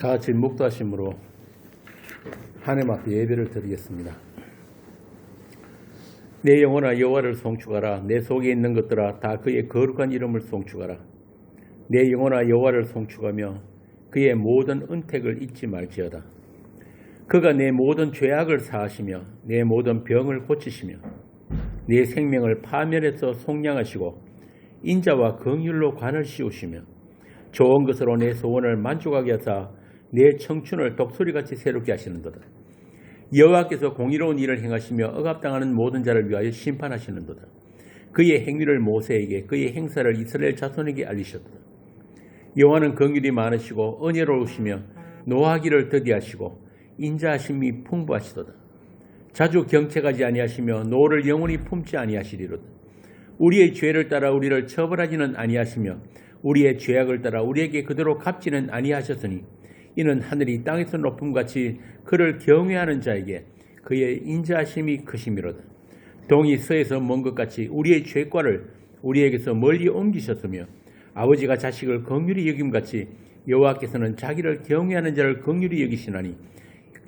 다 같이 묵도하심으로 하나님 앞에 예배를 드리겠습니다. 내 영혼아 여호와를 송축하라. 내 속에 있는 것들아 다 그의 거룩한 이름을 송축하라. 내 영혼아 여호와를 송축하며 그의 모든 은택을 잊지 말지어다. 그가 내 모든 죄악을 사하시며 내 모든 병을 고치시며 내 생명을 파멸해서 속량하시고 인자와 긍휼로 관을 씌우시며 좋은 것으로 내 소원을 만족하게 하사 내 청춘을 독수리같이 새롭게 하시는도다. 여호와께서 공의로운 일을 행하시며 억압당하는 모든 자를 위하여 심판하시는도다. 그의 행위를 모세에게 그의 행사를 이스라엘 자손에게 알리셨도다. 여호와는 긍휼이 많으시고 은혜로우시며 노하기를 더디하시고 인자하심이 풍부하시도다. 자주 경책하지 아니하시며 노를 영원히 품지 아니하시리로다. 우리의 죄를 따라 우리를 처벌하지는 아니하시며 우리의 죄악을 따라 우리에게 그대로 갚지는 아니하셨으니 이는 하늘이 땅에서 높음같이 그를 경외하는 자에게 그의 인자하심이 크심이로다. 동이 서에서 먼 것 같이 우리의 죄과를 우리에게서 멀리 옮기셨으며 아버지가 자식을 긍휼히 여김같이 여호와께서는 자기를 경외하는 자를 긍휼히 여기시나니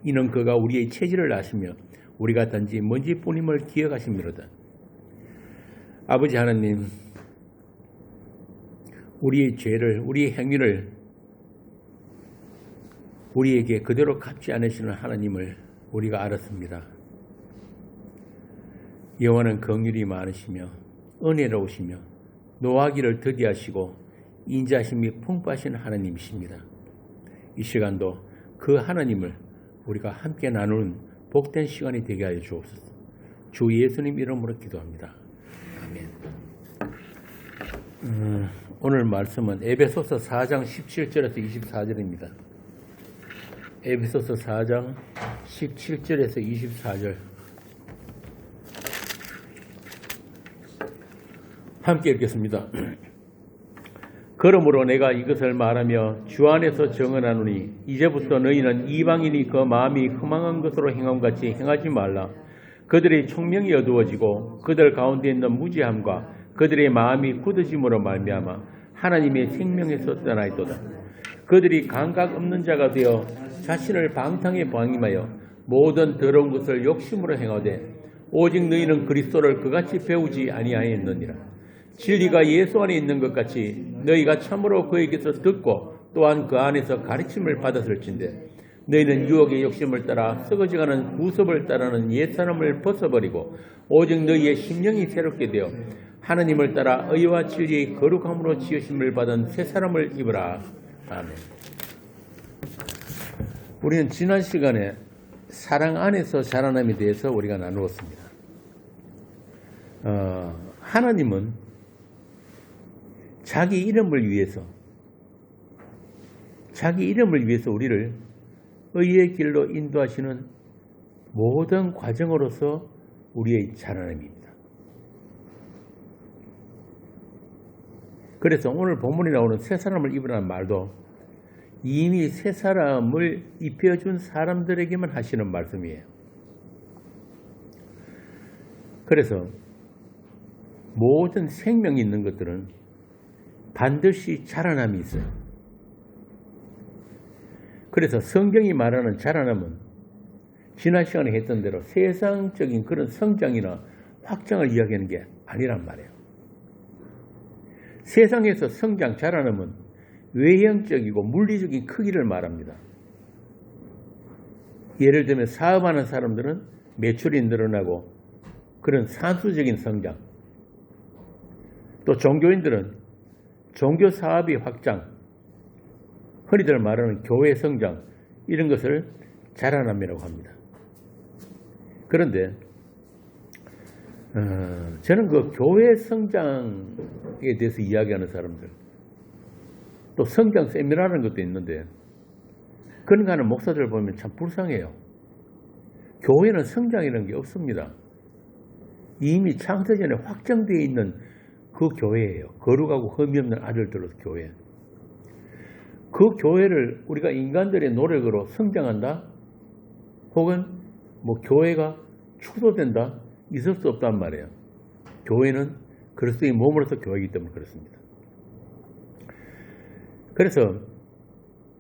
이는 그가 우리의 체질을 아시며 우리가 단지 먼지뿐임을 기억하심이로다. 아버지 하나님, 우리의 죄를 우리의 행위를 우리에게 그대로 갚지 않으시는 하나님을 우리가 알았습니다. 여호와는 긍휼이 많으시며 은혜로우시며 노하기를 더디하시고 인자심이 풍부하신 하나님이십니다. 이 시간도 그 하나님을 우리가 함께 나누는 복된 시간이 되게 하여 주옵소서. 주 예수님 이름으로 기도합니다. 아멘. 오늘 말씀은 에베소서 4장 17절에서 24절입니다. 에베소서 4장 17절에서 24절 함께 읽겠습니다. 그러므로 내가 이것을 말하며 주 안에서 정언하노니 이제부터 너희는 이방인이 그 마음이 허망한 것으로 행함같이 행하지 말라. 그들의 총명이 어두워지고 그들 가운데 있는 무지함과 그들의 마음이 굳어짐으로 말미암아 하나님의 생명에서 떠나있도다. 그들이 감각 없는 자가 되어 자신을 방탕에 방임하여 모든 더러운 것을 욕심으로 행하되 오직 너희는 그리스도를 그같이 배우지 아니하였느니라. 진리가 예수 안에 있는 것 같이 너희가 참으로 그에게서 듣고 또한 그 안에서 가르침을 받았을진데 너희는 유혹의 욕심을 따라 썩어져가는 구습을 따르는 옛사람을 벗어버리고 오직 너희의 심령이 새롭게 되어 하나님을 따라 의와 진리의 거룩함으로 지으심을 받은 새 사람을 입으라. 아멘. 우리는 지난 시간에 사랑 안에서 자라남에 대해서 우리가 나누었습니다. 하나님은 자기 이름을 위해서 우리를 의의 길로 인도하시는 모든 과정으로서 우리의 자라남입니다. 그래서 오늘 본문에 나오는 새 사람을 입으라는 말도 이미 새 사람을 입혀준 사람들에게만 하시는 말씀이에요. 그래서 모든 생명이 있는 것들은 반드시 자라남이 있어요. 그래서 성경이 말하는 자라남은 지난 시간에 했던 대로 세상적인 그런 성장이나 확장을 이야기하는 게 아니란 말이에요. 세상에서 성장, 자라남은 외형적이고 물리적인 크기를 말합니다. 예를 들면 사업하는 사람들은 매출이 늘어나고 그런 산수적인 성장, 또 종교인들은 종교 사업의 확장, 흔히들 말하는 교회 성장, 이런 것을 자라남이라고 합니다. 그런데 저는 그 교회 성장에 대해서 이야기하는 사람들, 또 성장 세미나라는 것도 있는데 그런 거 하는 목사들 보면 참 불쌍해요. 교회는 성장이라는 게 없습니다. 이미 창세전에 확정되어 있는 그 교회예요. 거룩하고 흠이 없는 아들들로 교회. 그 교회를 우리가 인간들의 노력으로 성장한다? 혹은 뭐 교회가 축소된다? 있을 수 없단 말이에요. 교회는 그리스도의 몸으로서 교회이기 때문에 그렇습니다. 그래서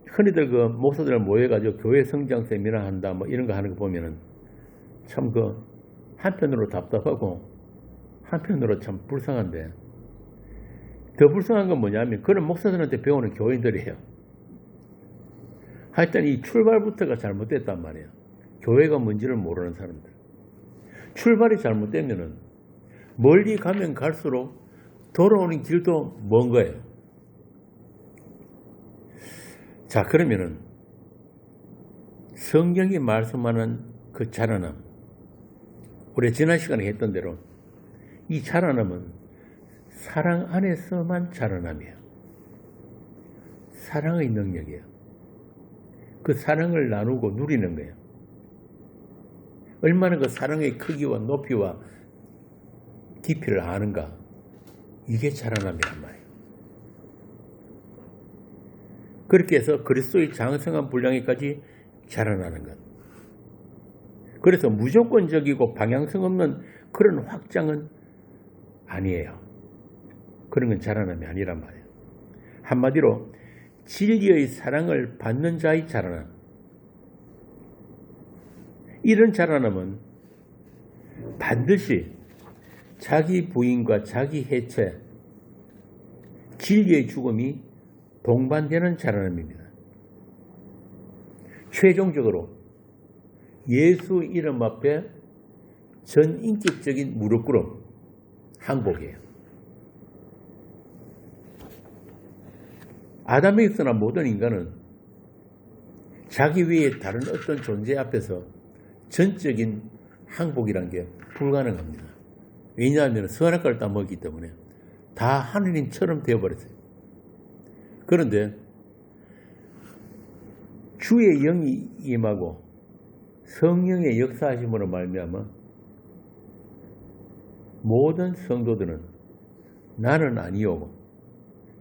흔히들 그 목사들 모여가지고 교회 성장 세미나 한다 뭐 이런 거 하는 거 보면은 참 그 한편으로 답답하고 한편으로 참 불쌍한데, 더 불쌍한 건 뭐냐면 그런 목사들한테 배우는 교인들이에요. 하여튼 이 출발부터가 잘못됐단 말이에요. 교회가 뭔지를 모르는 사람들. 출발이 잘못되면은 멀리 가면 갈수록 돌아오는 길도 먼 거예요. 자, 그러면은 성경이 말씀하는 그 자라남, 우리 지난 시간에 했던 대로 이 자라남은 사랑 안에서만 자라남이에요. 사랑의 능력이에요. 그 사랑을 나누고 누리는 거예요. 얼마나 그 사랑의 크기와 높이와 깊이를 아는가, 이게 자라남이란 말이에요. 그렇게 해서 그리스도의 장성한 분량에까지 자라나는 것. 그래서 무조건적이고 방향성 없는 그런 확장은 아니에요. 그런 건 자라남이 아니란 말이에요. 한마디로 진리의 사랑을 받는 자의 자라남. 이런 자라남은 반드시 자기 부인과 자기 해체, 진리의 죽음이 동반되는 자라남입니다. 최종적으로 예수 이름 앞에 전인격적인 무릎꿇음, 항복이에요. 아담에게서나 모든 인간은 자기 외에 다른 어떤 존재 앞에서 전적인 항복이란 게 불가능합니다. 왜냐하면 선악과를 따먹기 때문에 다 하느님처럼 되어버렸어요. 그런데 주의 영이 임하고 성령의 역사하심으로 말미암아 모든 성도들은 나는 아니오고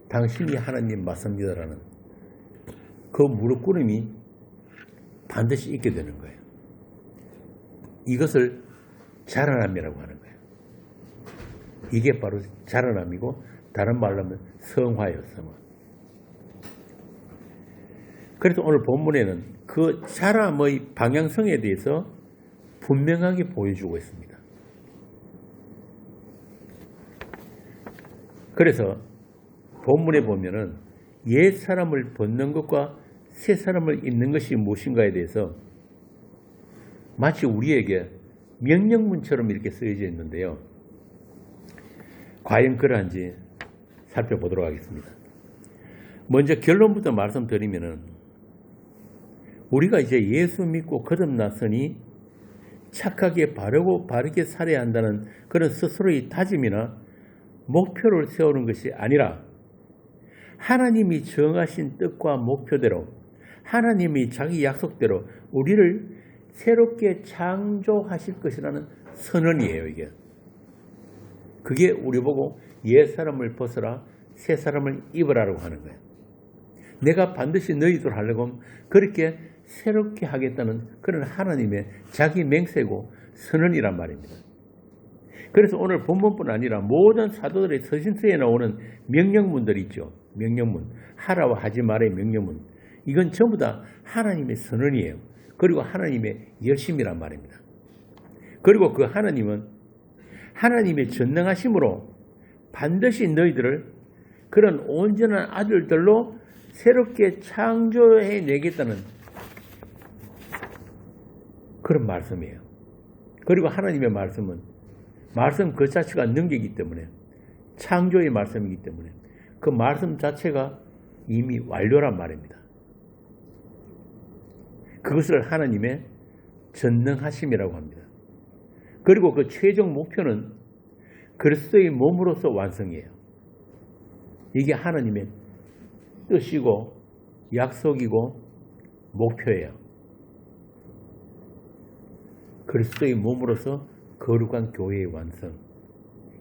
당신이 하나님 맞습니다라는 그 무릎꿇음이 반드시 있게 되는 거예요. 이것을 자라남이라고 하는 거예요. 이게 바로 자라남이고, 다른 말로 하면 성화예요, 성화. 그래서 오늘 본문에는 그 자람의 방향성에 대해서 분명하게 보여주고 있습니다. 그래서 본문에 보면은 옛 사람을 벗는 것과 새 사람을 입는 것이 무엇인가에 대해서 마치 우리에게 명령문처럼 이렇게 쓰여져 있는데요. 과연 그러한지 살펴보도록 하겠습니다. 먼저 결론부터 말씀드리면은, 우리가 이제 예수 믿고 거듭났으니 착하게 바르고 바르게 살아야 한다는 그런 스스로의 다짐이나 목표를 세우는 것이 아니라 하나님이 정하신 뜻과 목표대로, 하나님이 자기 약속대로 우리를 새롭게 창조하실 것이라는 선언이에요, 이게. 그게 우리 보고 옛 사람을 벗어라, 새 사람을 입으라라고 하는 거예요. 내가 반드시 너희들 하려고 하면 그렇게 새롭게 하겠다는 그런 하나님의 자기 맹세고 선언이란 말입니다. 그래서 오늘 본문뿐 아니라 모든 사도들의 서신서에 나오는 명령문들이 있죠. 명령문, 하라와 하지 말의 명령문. 이건 전부 다 하나님의 선언이에요. 그리고 하나님의 열심이란 말입니다. 그리고 그 하나님은 하나님의 전능하심으로 반드시 너희들을 그런 온전한 아들들로 새롭게 창조해 내겠다는 그런 말씀이에요. 그리고 하나님의 말씀은 말씀 그 자체가 능력이기 때문에, 창조의 말씀이기 때문에 그 말씀 자체가 이미 완료란 말입니다. 그것을 하나님의 전능하심이라고 합니다. 그리고 그 최종 목표는 그리스도의 몸으로서 완성이에요. 이게 하나님의 뜻이고 약속이고 목표예요. 그리스도의 몸으로서 거룩한 교회의 완성.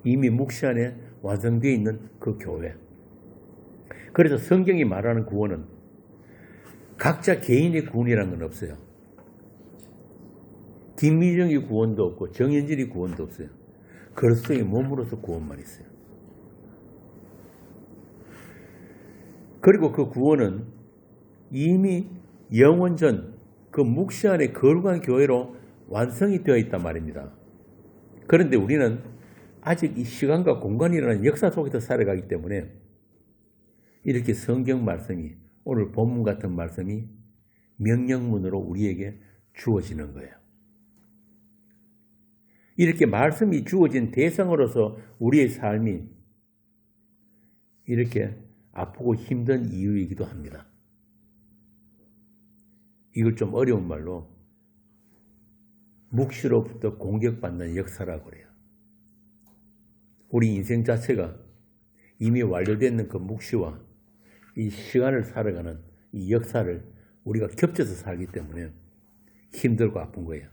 이미 묵시 안에 완성되어 있는 그 교회. 그래서 성경이 말하는 구원은 각자 개인의 구원이라는 건 없어요. 김미정의 구원도 없고 정현진의 구원도 없어요. 그리스도의 몸으로서 구원만 있어요. 그리고 그 구원은 이미 영원전 그 묵시 안에 거룩한 교회로 완성이 되어 있단 말입니다. 그런데 우리는 아직 이 시간과 공간이라는 역사 속에서 살아가기 때문에 이렇게 성경 말씀이, 오늘 본문 같은 말씀이 명령문으로 우리에게 주어지는 거예요. 이렇게 말씀이 주어진 대상으로서 우리의 삶이 이렇게 아프고 힘든 이유이기도 합니다. 이걸 좀 어려운 말로 묵시로부터 공격받는 역사라고 그래요. 우리 인생 자체가 이미 완료되는 그 묵시와 이 시간을 살아가는 이 역사를 우리가 겹쳐서 살기 때문에 힘들고 아픈 거예요.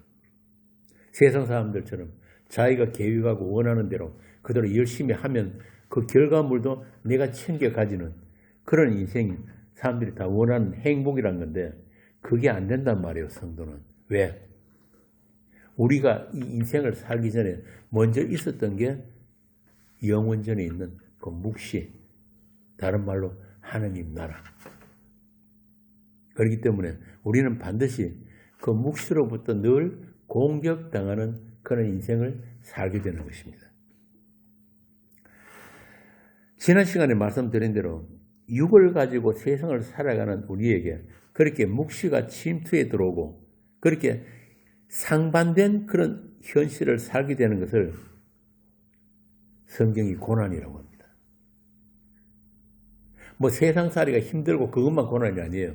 세상 사람들처럼 자기가 계획하고 원하는 대로 그대로 열심히 하면 그 결과물도 내가 챙겨 가지는 그런 인생, 사람들이 다 원하는 행복이란 건데 그게 안 된단 말이에요, 성도는. 왜? 우리가 이 인생을 살기 전에 먼저 있었던 게 영원전에 있는 그 묵시, 다른 말로 하느님 나라. 그렇기 때문에 우리는 반드시 그 묵시로부터 늘 공격당하는 그런 인생을 살게 되는 것입니다. 지난 시간에 말씀드린 대로 육을 가지고 세상을 살아가는 우리에게 그렇게 묵시가 침투해 들어오고 그렇게 상반된 그런 현실을 살게 되는 것을 성경이 고난이라고 합니다. 뭐 세상살이가 힘들고 그것만 고난이 아니에요.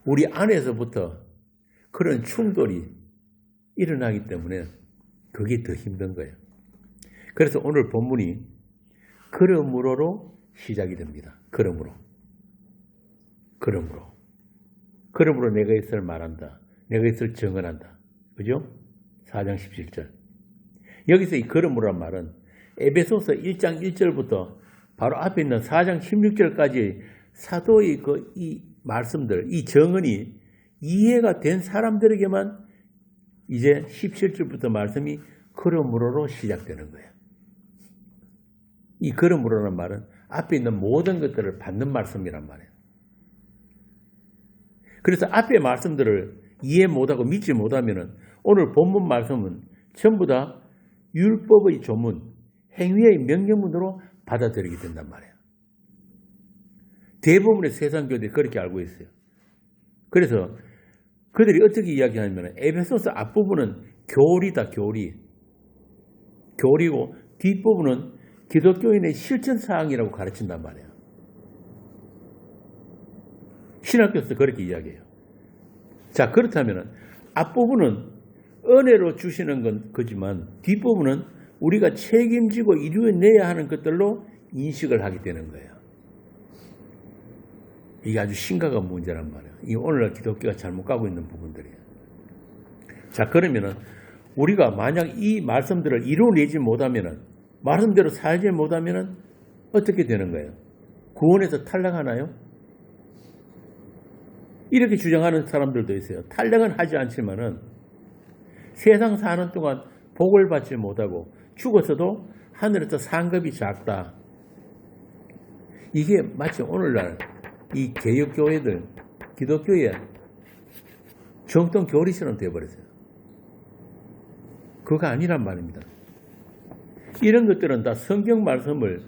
우리 안에서부터 그런 충돌이 일어나기 때문에 그게 더 힘든 거예요. 그래서 오늘 본문이 그러므로로 시작이 됩니다. 그러므로 내가 이것을 말한다. 내가 이것을 증언한다. 그죠? 4장 17절. 여기서 이 그러므로란 말은 에베소서 1장 1절부터 바로 앞에 있는 4장 16절까지 사도의 이 말씀들, 이 정언이 이해가 된 사람들에게만 이제 17절부터 말씀이 그러므로로 시작되는 거예요. 이 그러므로라는 말은 앞에 있는 모든 것들을 받는 말씀이란 말이에요. 그래서 앞에 말씀들을 이해 못하고 믿지 못하면 오늘 본문 말씀은 전부 다 율법의 조문, 행위의 명령문으로 받아들이게 된단 말이에요. 대부분의 세상 교회들이 그렇게 알고 있어요. 그래서 그들이 어떻게 이야기하냐면 에베소서 앞부분은 교리다, 교리고 뒷부분은 기독교인의 실천사항이라고 가르친단 말이에요. 신학교에서 그렇게 이야기해요. 자, 그렇다면 앞부분은 은혜로 주시는 건 거지만 뒷부분은 우리가 책임지고 이루어내야 하는 것들로 인식을 하게 되는 거예요. 이게 아주 심각한 문제란 말이에요. 이 오늘날 기독교가 잘못 가고 있는 부분들이에요. 자, 그러면은 우리가 만약 이 말씀들을 이루어내지 못하면은, 말씀대로 살지 못하면은 어떻게 되는 거예요? 구원에서 탈락하나요? 이렇게 주장하는 사람들도 있어요. 탈락은 하지 않지만은 세상 사는 동안 복을 받지 못하고 죽어서도 하늘에서 상급이 작다. 이게 마치 오늘날 이 개혁교회들, 기독교의 정통 교리처럼 되어버렸어요. 그거 아니란 말입니다. 이런 것들은 다 성경 말씀을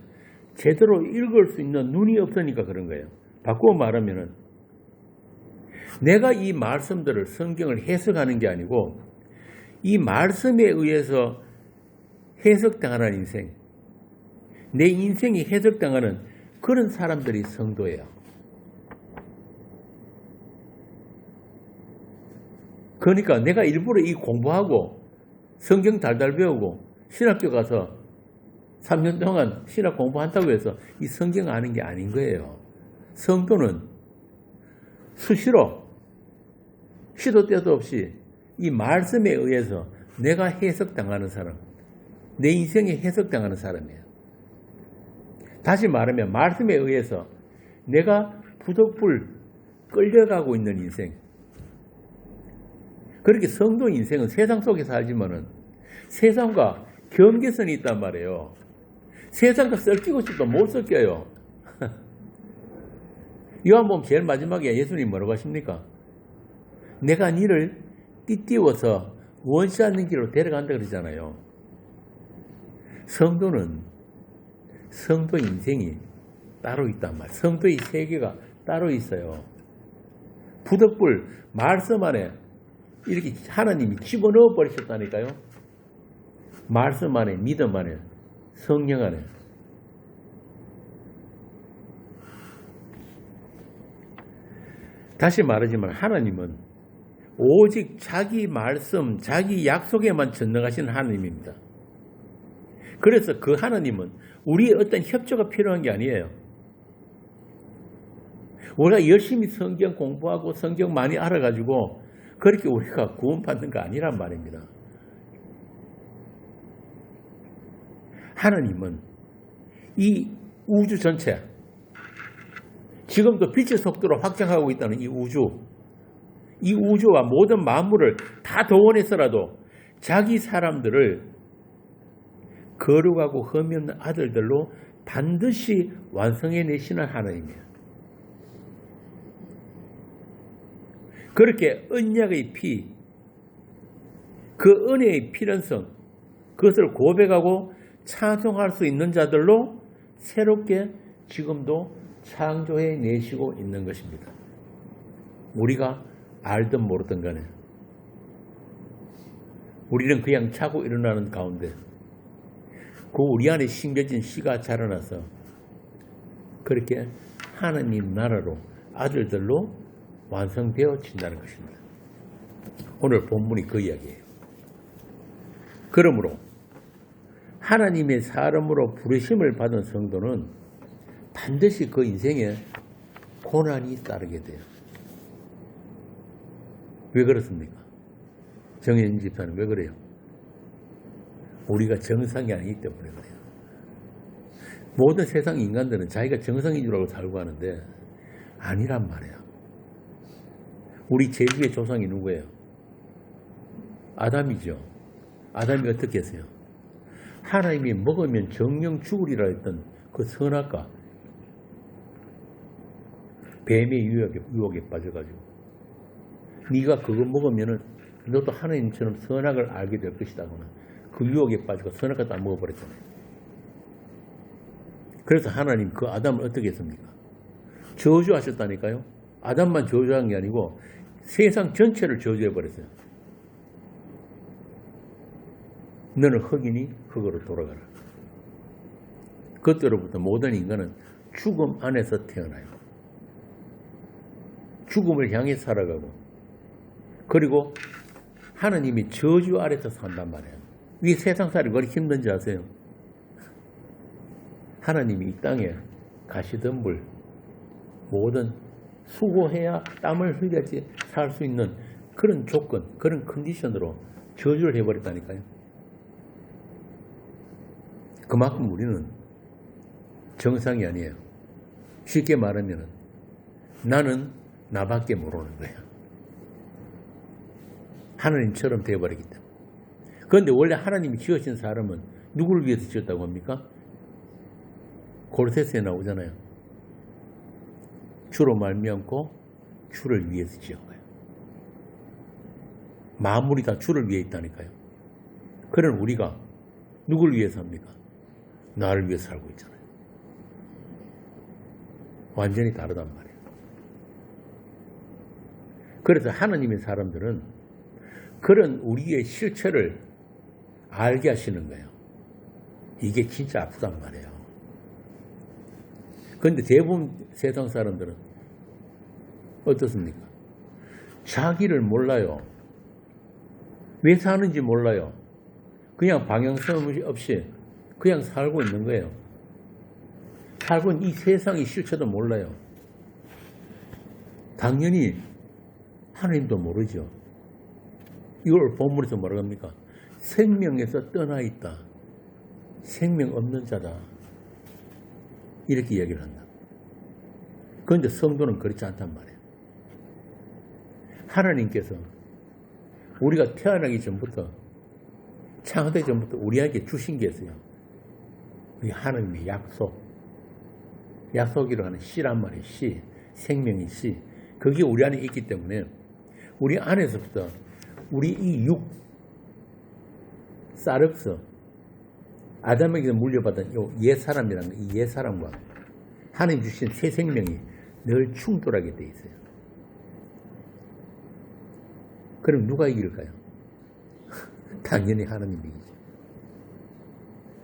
제대로 읽을 수 있는 눈이 없으니까 그런 거예요. 바꾸어 말하면은 내가 이 말씀들을 성경을 해석하는 게 아니고 이 말씀에 의해서 해석당하는 인생, 내 인생이 해석당하는 그런 사람들이 성도예요. 그러니까 내가 일부러 이 공부하고 성경 달달 배우고 신학교 가서 3년 동안 신학 공부한다고 해서 이 성경 아는 게 아닌 거예요. 성도는 수시로 시도 때도 없이 이 말씀에 의해서 내가 해석당하는 사람, 내 인생에 해석당하는 사람이에요. 다시 말하면 말씀에 의해서 내가 부득불 끌려가고 있는 인생. 그렇게 성도 인생은 세상 속에 살지만은 세상과 경계선이 있단 말이에요. 세상과 섞이고 싶도 못 섞여요. 요한복음 제일 마지막에 예수님이 뭐라고 하십니까? 내가 니를 띠띠워서 원치 않는 길로 데려간다 그러잖아요. 성도는 성도 인생이 따로 있단 말이에요. 성도의 세계가 따로 있어요. 부득불 말씀 안에 이렇게 하나님이 집어넣어 버리셨다니까요. 말씀 안에, 믿음 안에, 성령 안에. 다시 말하지만 하나님은 오직 자기 말씀, 자기 약속에만 전능하신 하나님입니다. 그래서 그 하나님은 우리의 어떤 협조가 필요한 게 아니에요. 우리가 열심히 성경 공부하고 성경 많이 알아가지고 그렇게 우리가 구원받는 거 아니란 말입니다. 하나님은 이 우주 전체, 지금도 빛의 속도로 확장하고 있다는 이 우주와 모든 만물을 다 동원해서라도 자기 사람들을 거룩하고 흠이 없는 아들들로 반드시 완성해내시는 하나님이에요. 그렇게 언약의 피, 그 은혜의 필연성, 그것을 고백하고 찬송할 수 있는 자들로 새롭게 지금도 창조해 내시고 있는 것입니다. 우리가 알든 모르든 간에 우리는 그냥 자고 일어나는 가운데 그 우리 안에 심겨진 씨가 자라나서 그렇게 하나님 나라로 아들들로 완성되어진다는 것입니다. 오늘 본문이 그 이야기예요. 그러므로 하나님의 사람으로 부르심을 받은 성도는 반드시 그 인생에 고난이 따르게 돼요. 왜 그렇습니까? 정혜진 집사는 왜 그래요? 우리가 정상이 아니기 때문에 그래요. 모든 세상 인간들은 자기가 정상인 줄 알고 살고 하는데 아니란 말이에요. 우리 제주의 조상이 누구예요? 아담이죠. 아담이 어떻게 했어요? 하나님이 먹으면 정령 죽으리라 했던 그 선악과 뱀의 유혹에 빠져가지고 네가 그거 먹으면은 너도 하나님처럼 선악을 알게 될 것이다거나 그 유혹에 빠지고 선악과 다 먹어버렸잖아요. 그래서 하나님 그 아담을 어떻게 했습니까? 저주하셨다니까요. 아담만 저주한 게 아니고 세상 전체를 저주해버렸어요. 너는 흙이니 흙으로 돌아가라. 그때로부터 모든 인간은 죽음 안에서 태어나요. 죽음을 향해 살아가고 그리고 하나님이 저주 아래서 산단 말이에요. 이 세상살이 그렇게 힘든지 아세요? 하나님이 이 땅에 가시덤불 모든 수고해야 땀을 흘려야지 살 수 있는 그런 조건, 그런 컨디션으로 저주를 해버렸다니까요. 그만큼 우리는 정상이 아니에요. 쉽게 말하면 나는 나밖에 모르는 거예요. 하나님처럼 되어버리기 때문에. 그런데 원래 하나님이 지으신 사람은 누구를 위해서 지었다고 합니까? 골로새서에 나오잖아요. 주로 말미암고 주를 위해서 지은 거예요. 만물이 다 주를 위해 있다니까요. 그런 우리가 누구를 위해서 합니까? 나를 위해서 살고 있잖아요. 완전히 다르단 말이에요. 그래서 하나님의 사람들은 그런 우리의 실체를 알게 하시는 거예요. 이게 진짜 아프단 말이에요. 그런데 대부분 세상 사람들은 어떻습니까? 자기를 몰라요. 왜 사는지 몰라요. 그냥 방향성 없이 그냥 살고 있는 거예요. 살고 있는 이 세상의 실체도 몰라요. 당연히 하나님도 모르죠. 이걸 본문에서 뭐라고 합니까? 생명에서 떠나 있다. 생명 없는 자다. 이렇게 얘기를 한다. 그런데 성도는 그렇지 않단 말이에요. 하나님께서 우리가 태어나기 전부터 창조되기 전부터 우리에게 주신 게 있어요. 그게 하나님의 약속. 약속이라고 하는 씨란 말이에요. 씨. 생명이 씨. 그게 우리 안에 있기 때문에 우리 안에서부터 우리 이 육, 사륵서, 아담에게서 물려받은 이 옛사람이라는 이 옛사람과 하나님 주신 새 생명이 늘 충돌하게 돼 있어요. 그럼 누가 이길까요? 당연히 하나님이 이기죠.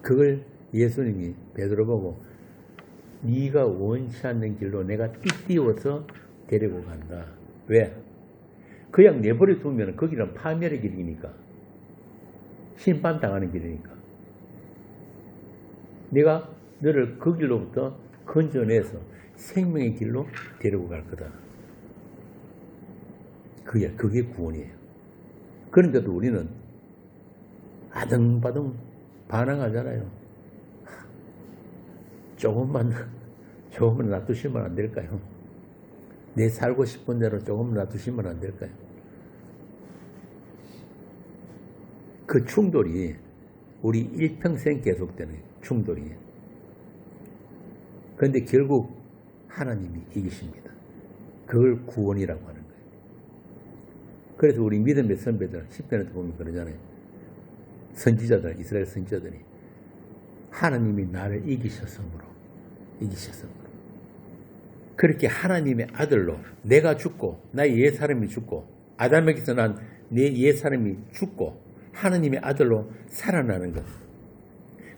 그걸 예수님이 베드로 보고 네가 원치 않는 길로 내가 띠띠워서 데리고 간다. 왜? 그냥 내버려 두면 그 길은 파멸의 길이니까. 심판당하는 길이니까. 내가 너를 그 길로부터 건져내서 생명의 길로 데리고 갈 거다. 그게 구원이에요. 그런데도 우리는 아등바등 반항하잖아요. 조금만 놔두시면 안 될까요? 내 살고 싶은 대로 조금 놔두시면 안 될까요? 그 충돌이 우리 일평생 계속되는 충돌이에요. 그런데 결국 하나님이 이기십니다. 그걸 구원이라고 하는 거예요. 그래서 우리 믿음의 선배들 10편에도 보면 그러잖아요. 선지자들, 이스라엘 선지자들이 하나님이 나를 이기셨으므로 그렇게 하나님의 아들로 내가 죽고 나의 옛사람이 죽고 아담에게서 난 내 옛사람이 죽고 하나님의 아들로 살아나는 것,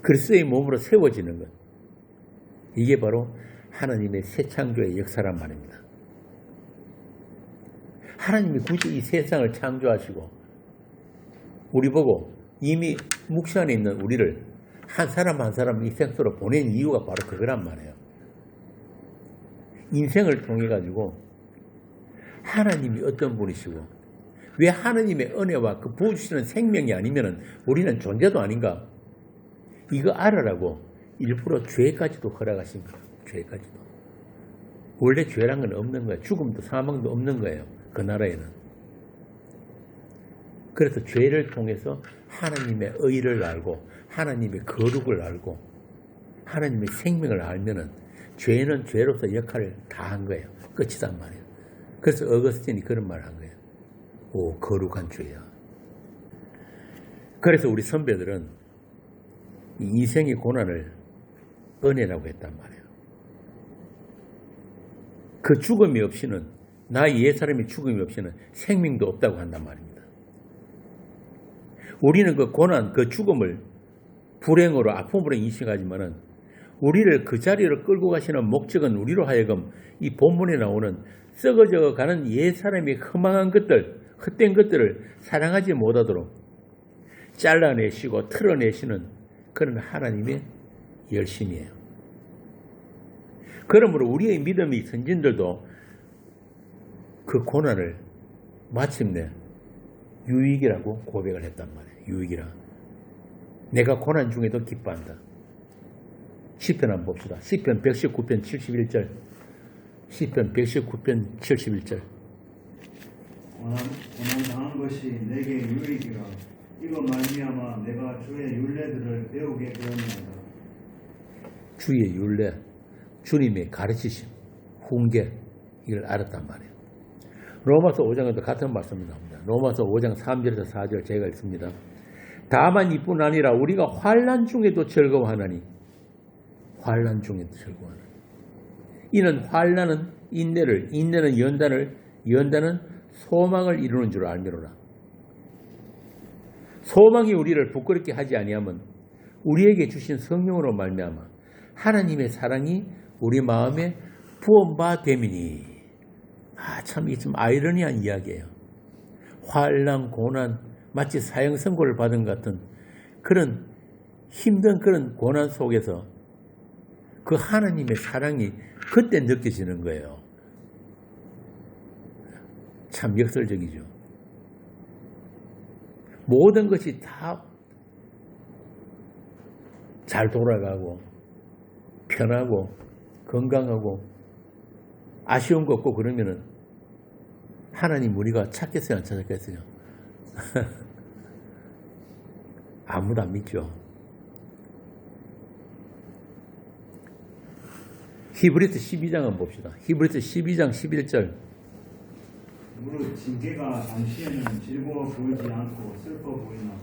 그리스도의 몸으로 세워지는 것, 이게 바로 하나님의 새 창조의 역사란 말입니다. 하나님이 굳이 이 세상을 창조하시고 우리 보고 이미 묵시 안에 있는 우리를 한 사람 한 사람 인생으로 보낸 이유가 바로 그거란 말이에요. 인생을 통해 가지고 하나님이 어떤 분이시고 왜 하나님의 은혜와 그 부어주시는 생명이 아니면 우리는 존재도 아닌가, 이거 알아라고 일부러 죄까지도 허락하신 거예요. 죄까지도. 원래 죄란 건 없는 거예요. 죽음도 사망도 없는 거예요. 그 나라에는. 그래서 죄를 통해서 하나님의 의를 알고 하나님의 거룩을 알고 하나님의 생명을 알면은 죄는 죄로서 역할을 다 한 거예요. 끝이단 말이에요. 그래서 어거스틴이 그런 말을 한 거예요. 오, 거룩한 죄야. 그래서 우리 선배들은 인생의 고난을 은혜라고 했단 말이에요. 그 죽음이 없이는, 나의 옛사람의 죽음이 없이는 생명도 없다고 한단 말입니다. 우리는 그 고난, 그 죽음을 불행으로, 아픔으로 인식하지만은 우리를 그 자리로 끌고 가시는 목적은 우리로 하여금 이 본문에 나오는 썩어져 가는 옛사람의 허망한 것들, 헛된 것들을 사랑하지 못하도록 잘라내시고 틀어내시는 그런 하나님의 열심이에요. 그러므로 우리의 믿음의 선진들도 그 고난을 마침내 유익이라고 고백을 했단 말이에요. 유익이라. 내가 고난 중에도 기뻐한다. 시편 한번 봅시다. 시편 119편 71절. 시편 119편 71절. 고난당한 것이 내게 유익이라. 이거 말미암아 내가 주의 율례들을 배우게 되었나이다. 주의 율례, 주님의 가르치심, 훈계, 이걸 알았단 말이에요. 로마서 5장에도 같은 말씀이 나옵니다. 로마서 5장 3절에서 4절 제가 읽습니다. 다만 이뿐 아니라 우리가 환난 중에도 즐거워하나니, 환난 중에도 즐거워하나니. 이는 환난은 인내를, 인내는 연단을, 연단은 소망을 이루는 줄 알미로라. 소망이 우리를 부끄럽게 하지 아니하면 우리에게 주신 성령으로 말미암아 하나님의 사랑이 우리 마음에 부은 바 됨이니. 참 이게 좀 아이러니한 이야기예요. 환난, 고난, 마치 사형 선고를 받은 것 같은 그런 힘든 그런 고난 속에서 그 하나님의 사랑이 그때 느껴지는 거예요. 참 역설적이죠. 모든 것이 다 잘 돌아가고 편하고 건강하고 아쉬운 거 없고 그러면은 하나님 우리가 찾겠어요, 안 찾겠어요? 아무도 안 믿죠. 히브리서 12장은 봅시다. 히브리서 12장 11절. 무릇 징계가 당시에는 즐거워 보이지 않고 슬퍼 보이나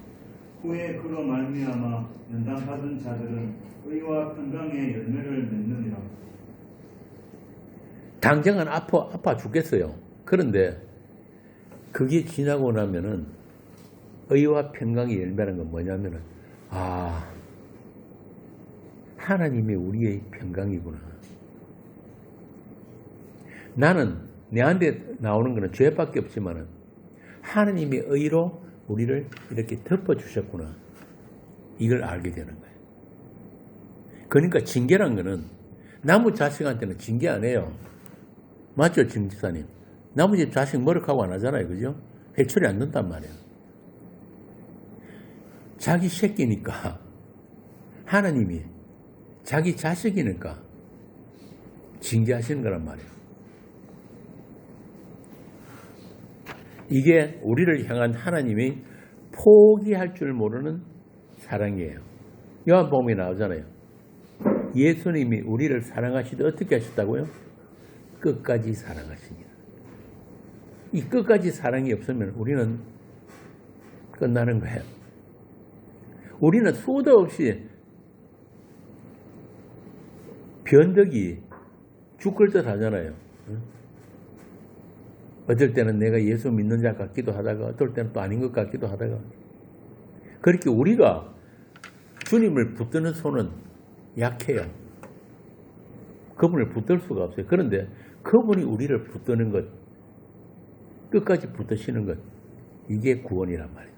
후에 그로 말미암아 연단받은 자들은 의와 평강의 열매를 맺느니라. 당장은 아파 죽겠어요. 그런데 그게 지나고 나면은 의와 평강의 열매라는 건 뭐냐면은 하나님이 우리의 평강이구나. 나는 내한테 나오는 것은 죄밖에 없지만은 하나님의 의로 우리를 이렇게 덮어주셨구나. 이걸 알게 되는 거예요. 그러니까 징계란 거는 나무 자식한테는 징계 안 해요. 맞죠, 김지사님? 나무 집 자식 머쓱하고 안 하잖아요. 그죠? 회초리 안 넣는단 말이에요. 자기 새끼니까 하나님이 자기 자식이니까 징계하시는 거란 말이에요. 이게 우리를 향한 하나님이 포기할 줄 모르는 사랑이에요. 요한복음에 나오잖아요. 예수님이 우리를 사랑하시되 어떻게 하셨다고요? 끝까지 사랑하시니라. 이 끝까지 사랑이 없으면 우리는 끝나는 거예요. 우리는 수도 없이 변덕이 죽을 듯 하잖아요. 어떨 때는 내가 예수 믿는 자 같기도 하다가 어떨 때는 또 아닌 것 같기도 하다가 그렇게 우리가 주님을 붙드는 손은 약해요. 그분을 붙들 수가 없어요. 그런데 그분이 우리를 붙드는 것, 끝까지 붙드시는 것, 이게 구원이란 말이에요.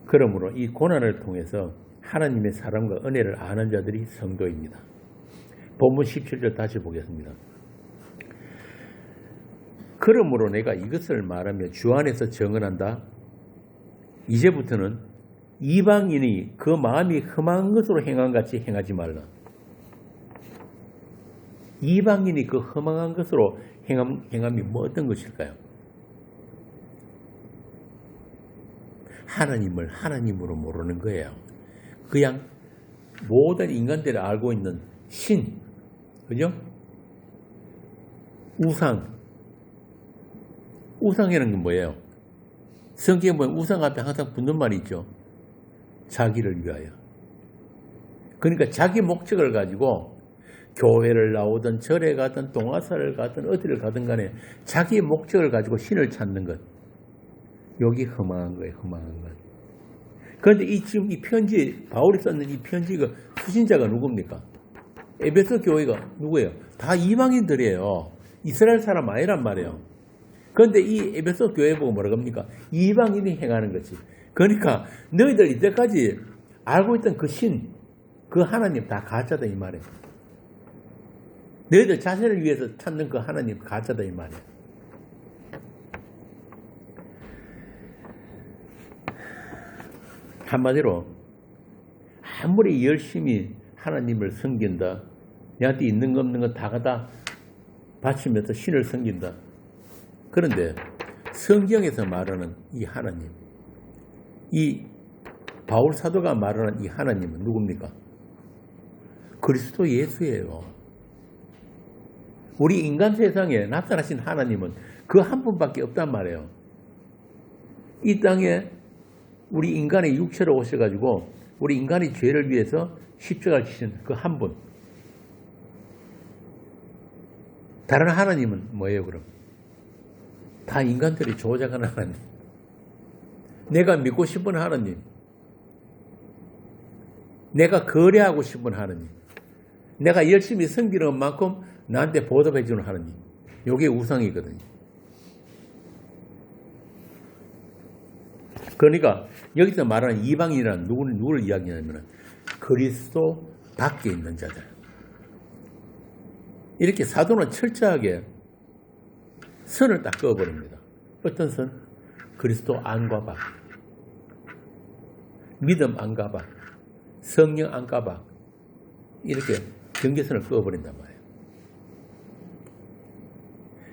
그러므로 이 고난을 통해서 하나님의 사랑과 은혜를 아는 자들이 성도입니다. 본문 17절 다시 보겠습니다. 그러므로 내가 이것을 말하며 주 안에서 정언한다. 이제부터는 이방인이 그 마음이 험한 것으로 행한 같이 행하지 말라. 이방인이 그 험한 것으로 행함이 뭐 어떤 것일까요? 하나님을 하나님으로 모르는 거예요. 그냥 모든 인간들이 알고 있는 신, 그죠? 우상이라는 건 뭐예요? 성경에 보면 우상 앞에 항상 붙는 말이 있죠. 자기를 위하여. 그러니까 자기 목적을 가지고 교회를 나오든 절에 가든 동화사를 가든 어디를 가든 간에 자기 목적을 가지고 신을 찾는 것. 여기 험한 거예요. 험한 것. 그런데 지금 이 편지, 바울이 썼는 이 편지가 수신자가 누굽니까? 에베소 교회가 누구예요? 다 이방인들이에요. 이스라엘 사람 아니란 말이에요. 그런데 이 에베소 교회 보고 뭐라고 합니까? 이방인이 행하는 거지. 그러니까 너희들 이때까지 알고 있던 그 신, 그 하나님 다 가짜다 이 말이에요. 너희들 자신을 위해서 찾는 그 하나님 가짜다 이 말이에요. 한마디로 아무리 열심히 하나님을 섬긴다. 내한테 있는 거 없는 거 다 갖다 바치면서 신을 섬긴다. 그런데 성경에서 말하는 이 하나님, 이 바울 사도가 말하는 이 하나님은 누굽니까? 그리스도 예수예요. 우리 인간 세상에 나타나신 하나님은 그 한 분밖에 없단 말이에요. 이 땅에 우리 인간의 육체로 오셔가지고 우리 인간의 죄를 위해서 십자가를 지신 그 한 분. 다른 하나님은 뭐예요 그럼? 다 인간들이 조작하는 하나님. 내가 믿고 싶은 하나님. 내가 거래하고 싶은 하나님. 내가 열심히 섬기는 만큼 나한테 보답해 주는 하나님. 이게 우상이거든요. 그러니까 여기서 말하는 이방인이란 누구를 이야기하냐면 그리스도 밖에 있는 자들. 이렇게 사도는 철저하게 선을 딱 그어버립니다. 어떤 선? 그리스도 안과 밖. 믿음 안과 밖. 성령 안과 밖. 이렇게 경계선을 그어버린단 말이에요.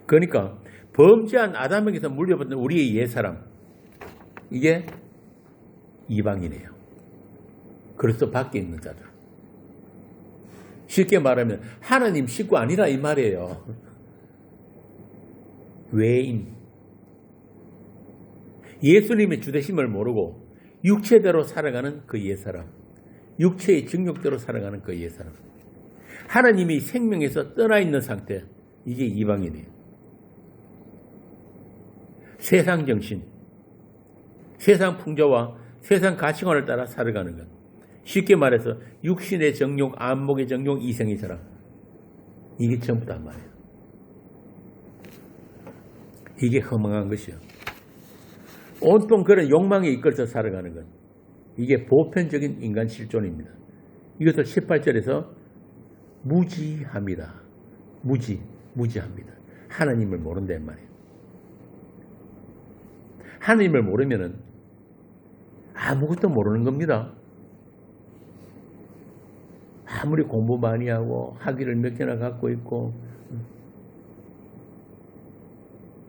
그러니까 범죄한 아담에게서 물려받은 우리의 옛사람. 이게 이방이네요. 그리스도 밖에 있는 자들. 쉽게 말하면 하나님 식구 아니라 이 말이에요. 외인. 예수님의 주되심을 모르고 육체대로 살아가는 그 옛사람. 육체의 정욕대로 살아가는 그 옛사람. 하나님이 생명에서 떠나 있는 상태. 이게 이방인이에요. 세상 정신, 세상 풍조와 세상 가치관을 따라 살아가는 것. 쉽게 말해서 육신의 정욕, 안목의 정욕, 이생의 사랑. 이게 전부단 말이에요. 이게 허망한 것이요. 온통 그런 욕망에 이끌어서 살아가는 것. 이게 보편적인 인간 실존입니다. 이것을 18절에서 무지합니다. 무지합니다. 하나님을 모른다는 말이에요. 하나님을 모르면은 아무것도 모르는 겁니다. 아무리 공부 많이 하고 학위를 몇 개나 갖고 있고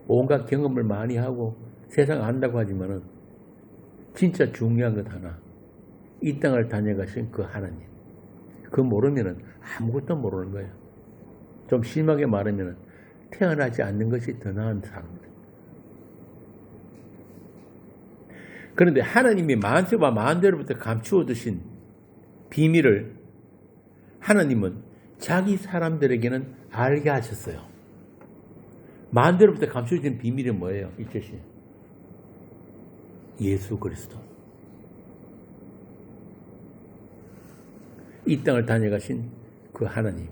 온갖 경험을 많이 하고 세상 안다고 하지만은 진짜 중요한 것 하나, 이 땅을 다녀가신 그 하나님, 그 모르면은 아무것도 모르는 거예요. 좀 심하게 말하면은 태어나지 않는 것이 더 나은 사람입니다. 그런데 하나님이 만세와 만대로부터 감추어 두신 비밀을 하나님은 자기 사람들에게는 알게 하셨어요. 만대로부터 감추어 진 비밀이 뭐예요? 이것이 예수 그리스도. 이 땅을 다녀가신 그 하나님.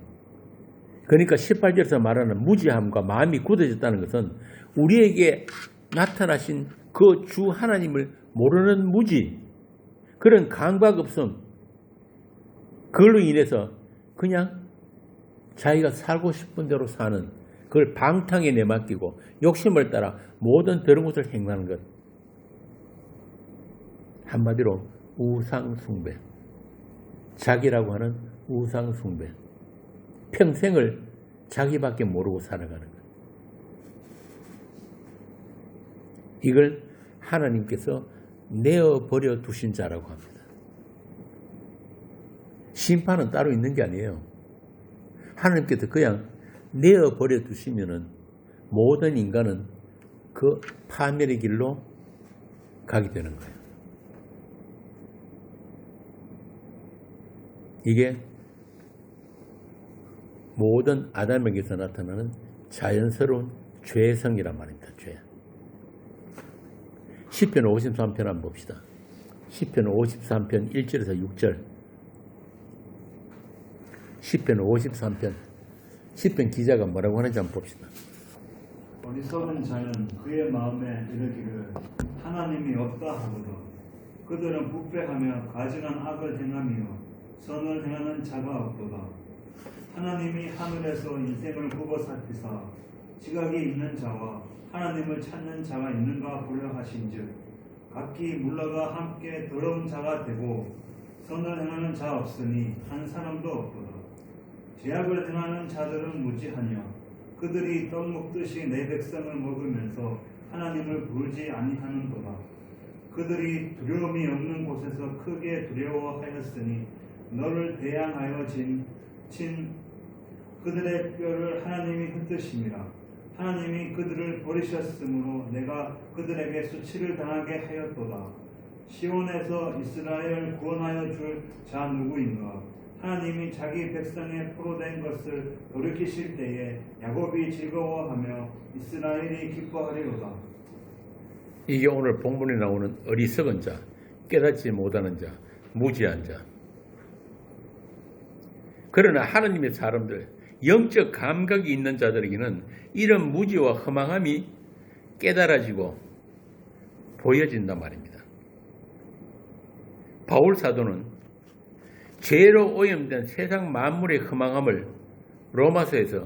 그러니까 18절에서 말하는 무지함과 마음이 굳어졌다는 것은 우리에게 나타나신 그 주 하나님을 모르는 무지, 그런 감각 없음, 그걸로 인해서 그냥 자기가 살고 싶은 대로 사는, 그걸 방탕에 내맡기고 욕심을 따라 모든 더러운 것을 행하는 것. 한마디로 우상숭배. 자기라고 하는 우상숭배. 평생을 자기밖에 모르고 살아가는 것. 이걸 하나님께서 내어버려 두신 자라고 합니다. 심판은 따로 있는 게 아니에요. 하나님께서 그냥 내어버려 두시면은 모든 인간은 그 파멸의 길로 가게 되는 거예요. 이게 모든 아담에게서 나타나는 자연스러운 죄성이란 말입니다. 죄. 시편 53편 한번 봅시다. 시편 53편 1절에서 6절. 시편 53편. 시편 기자가 뭐라고 하는지 한번 봅시다. 어리석은 자는 그의 마음에 이르기를 하나님이 없다 하거든. 그들은 부패하며 가증한 악을 행하며 선을 행하는 자가 없도다. 하나님이 하늘에서 인생을 굽어 살피사 지각이 있는 자와 하나님을 찾는 자가 있는가 보려 하신즉 각기 물러가 함께 더러운 자가 되고 선을 행하는 자 없으니 한 사람도 없도다. 죄악을 행하는 자들은 무지하냐. 그들이 떡 먹듯이 내 백성을 먹으면서 하나님을 부르지 아니하는도다. 그들이 두려움이 없는 곳에서 크게 두려워하였으니 너를 대항하여 친 그들의 뼈를 하나님이 흩으심이라. 하나님이 그들을 버리셨으므로 내가 그들에게 수치를 당하게 하였도다. 시온에서 이스라엘 구원하여 줄 자 누구인가. 하나님이 자기 백성의 포로된 것을 돌이키실 때에 야곱이 즐거워하며 이스라엘이 기뻐하리로다. 이게 오늘 본문에 나오는 어리석은 자, 깨닫지 못하는 자, 무지한 자. 그러나 하나님의 사람들, 영적 감각이 있는 자들에게는 이런 무지와 허망함이 깨달아지고 보여진단 말입니다. 바울 사도는 죄로 오염된 세상 만물의 허망함을 로마서에서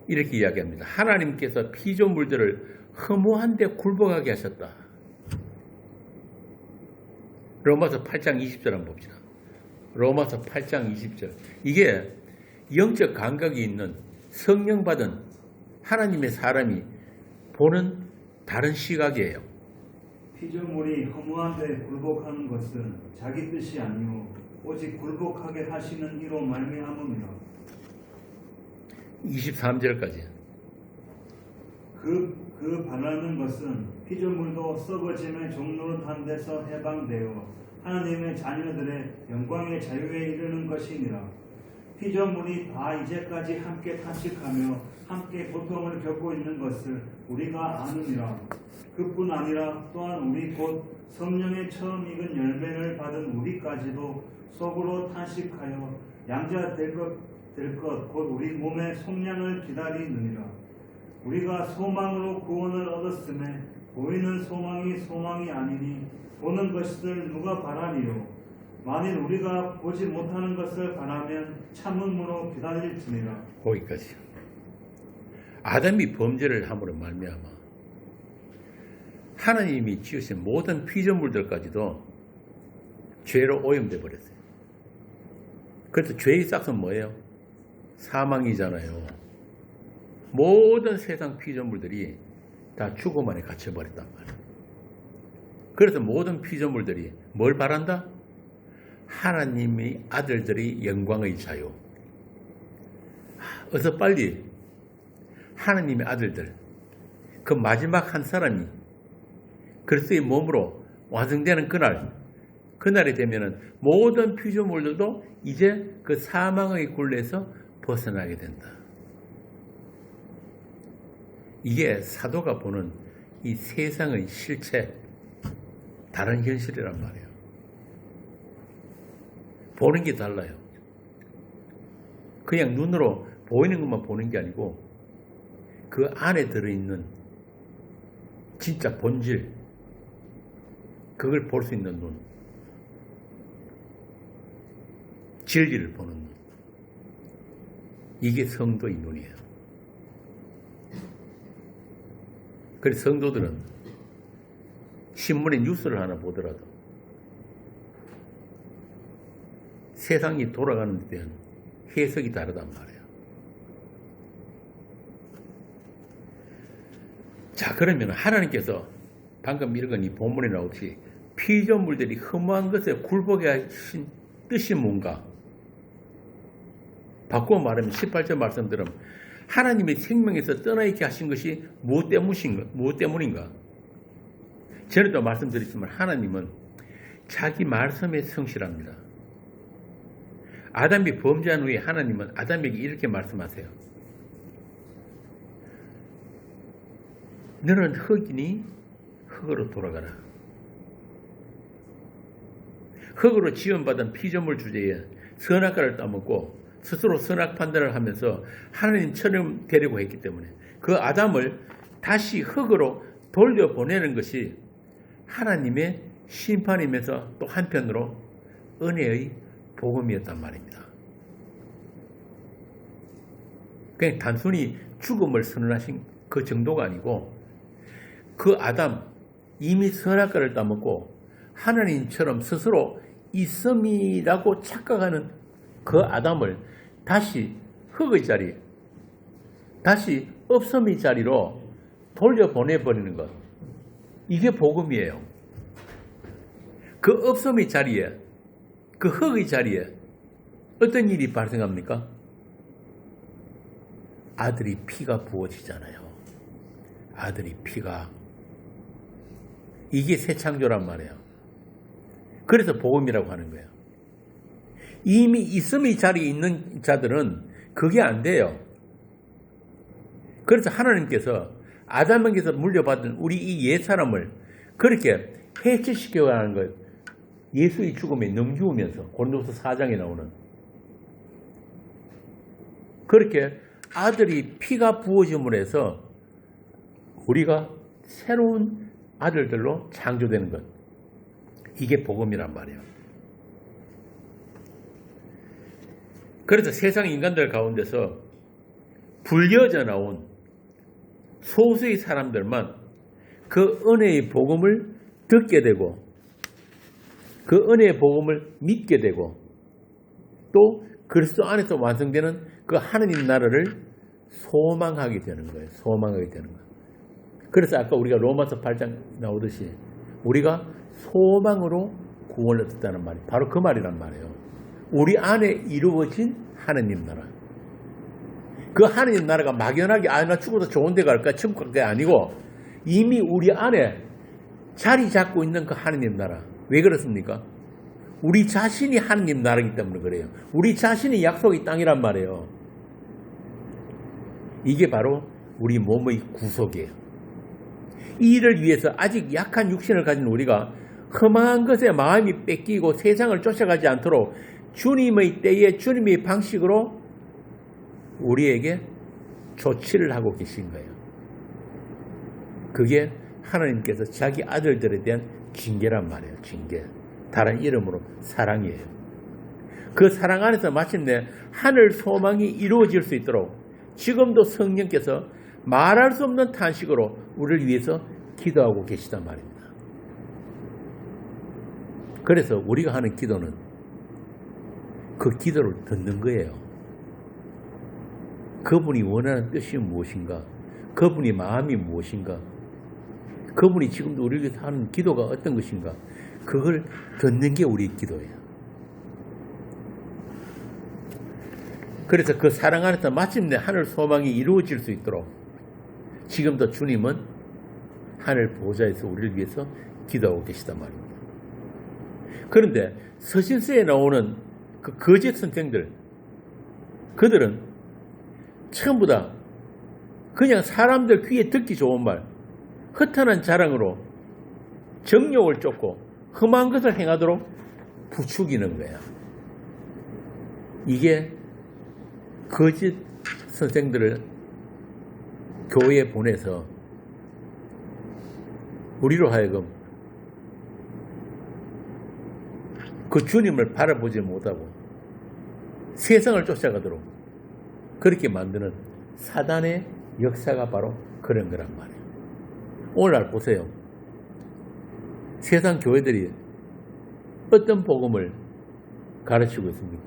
이렇게 이야기합니다. 하나님께서 피조물들을 허무한 데 굴복하게 하셨다. 로마서 8장 20절 한번 봅시다. 로마서 8장 20절. 이게 영적 감각이 있는 성령 받은 하나님의 사람이 보는 다른 시각이에요. 피조물이 허무한 데 굴복하는 것은 자기 뜻이 아니오 오직 굴복하게 하시는 이로 말미암음이라. 23절까지. 그 바라는 것은 피조물도 썩어짐의 종노릇한 데서 해방되어 하나님의 자녀들의 영광의 자유에 이르는 것이니라. 피조물이 다 이제까지 함께 탄식하며 함께 고통을 겪고 있는 것을 우리가 아느니라. 그뿐 아니라 또한 우리 곧 성령의 처음 익은 열매를 받은 우리까지도 속으로 탄식하여 양자 될 것 곧 우리 몸의 속량을 기다리느니라. 우리가 소망으로 구원을 얻었음에 보이는 소망이 소망이 아니니 보는 것을 누가 바라리요. 만일 우리가 보지 못하는 것을 바라면 참음으로 기다릴지니라. 거기까지. 아담이 범죄를 함으로 말미암아 하나님이 지으신 모든 피조물들까지도 죄로 오염돼 버렸어요. 그래서 죄의 싹은 뭐예요? 사망이잖아요. 모든 세상 피조물들이 다 죽음 안에 갇혀버렸단 말이에요. 그래서 모든 피조물들이 뭘 바란다? 하나님의 아들들의 영광의 자유. 어서 빨리 하나님의 아들들, 그 마지막 한 사람이 그리스도의 몸으로 완성되는 그날이 되면은 모든 피조물들도 이제 그 사망의 굴레에서 벗어나게 된다. 이게 사도가 보는 이 세상의 실체, 다른 현실이란 말이에요. 보는 게 달라요. 그냥 눈으로 보이는 것만 보는 게 아니고 그 안에 들어있는 진짜 본질, 그걸 볼 수 있는 눈, 진리를 보는 눈, 이게 성도의 눈이에요. 그래서 성도들은 신문에 뉴스를 하나 보더라도 세상이 돌아가는 데 대한 해석이 다르단 말이에요. 자, 그러면 하나님께서 방금 읽은 이 본문에 나오듯이 피조물들이 허무한 것에 굴복해 하신 뜻이 뭔가? 바꾸어 말하면 18절 말씀대로 하나님의 생명에서 떠나있게 하신 것이 무엇 때문인가? 전에도 말씀드렸지만 하나님은 자기 말씀에 성실합니다. 아담이 범죄한 후에 하나님은 아담에게 이렇게 말씀하세요. 너는 흙이니 흙으로 돌아가라. 흙으로 지원받은 피조물 주제에 선악과를 따먹고 스스로 선악 판단을 하면서 하나님처럼 되려고 했기 때문에 그 아담을 다시 흙으로 돌려보내는 것이 하나님의 심판이면서 또 한편으로 은혜의 복음이었단 말입니다. 그냥 단순히 죽음을 선언하신 그 정도가 아니고 그 아담, 이미 선악과를 따먹고 하나님처럼 스스로 있음이라고 착각하는 그 아담을 다시 흙의 자리, 다시 없음의 자리로 돌려보내버리는 것, 이게 복음이에요. 그 없음의 자리에, 그 흙의 자리에 어떤 일이 발생합니까? 아들이 피가 부어지잖아요. 아들이 피가. 이게 새 창조란 말이에요. 그래서 복음이라고 하는 거예요. 이미 있음의 자리에 있는 자들은 그게 안 돼요. 그래서 하나님께서 아담에게서 물려받은 우리 이 옛사람을 그렇게 해체시켜야 하는 거예요. 예수의 죽음에 넘주으면서 고린도서 4장에 나오는 그렇게 아들이 피가 부어짐으로 해서 우리가 새로운 아들들로 창조되는 것, 이게 복음이란 말이에요. 그래서 세상 인간들 가운데서 불려져 나온 소수의 사람들만 그 은혜의 복음을 듣게 되고 그 은혜의 복음을 믿게 되고 또 그리스도 안에서 완성되는 그 하느님 나라를 소망하게 되는 거예요. 소망하게 되는 거예요. 그래서 아까 우리가 로마서 8장 나오듯이 우리가 소망으로 구원을 얻었다는 말이 바로 그 말이란 말이에요. 우리 안에 이루어진 하느님 나라. 그 하느님 나라가 막연하게 나 죽어도 좋은 데 갈까 천국 갈까 아니고 이미 우리 안에 자리 잡고 있는 그 하느님 나라. 왜 그렇습니까? 우리 자신이 하느님 나라이기 때문에 그래요. 우리 자신이 약속의 땅이란 말이에요. 이게 바로 우리 몸의 구속이에요. 이 일을 위해서 아직 약한 육신을 가진 우리가 험한 것에 마음이 뺏기고 세상을 쫓아가지 않도록 주님의 때에 주님의 방식으로 우리에게 조치를 하고 계신 거예요. 그게 하나님께서 자기 아들들에 대한 징계란 말이에요. 징계. 다른 이름으로 사랑이에요. 그 사랑 안에서 마침내 하늘 소망이 이루어질 수 있도록 지금도 성령께서 말할 수 없는 탄식으로 우리를 위해서 기도하고 계시단 말입니다. 그래서 우리가 하는 기도는 그 기도를 듣는 거예요. 그분이 원하는 뜻이 무엇인가? 그분이 마음이 무엇인가? 그분이 지금도 우리를 위해서 하는 기도가 어떤 것인가? 그걸 듣는 게 우리의 기도예요. 그래서 그 사랑 안에서 마침내 하늘 소망이 이루어질 수 있도록 지금도 주님은 하늘 보좌에서 우리를 위해서 기도하고 계시단 말입니다. 그런데 서신서에 나오는 그 거짓 선생들, 그들은 전부 다 그냥 사람들 귀에 듣기 좋은 말, 허탄한 자랑으로 정욕을 쫓고 험한 것을 행하도록 부추기는 거야. 이게 거짓 선생들을 교회에 보내서 우리로 하여금 그 주님을 바라보지 못하고 세상을 쫓아가도록 그렇게 만드는 사단의 역사가 바로 그런 거란 말이에요. 오늘날 보세요. 세상 교회들이 어떤 복음을 가르치고 있습니까?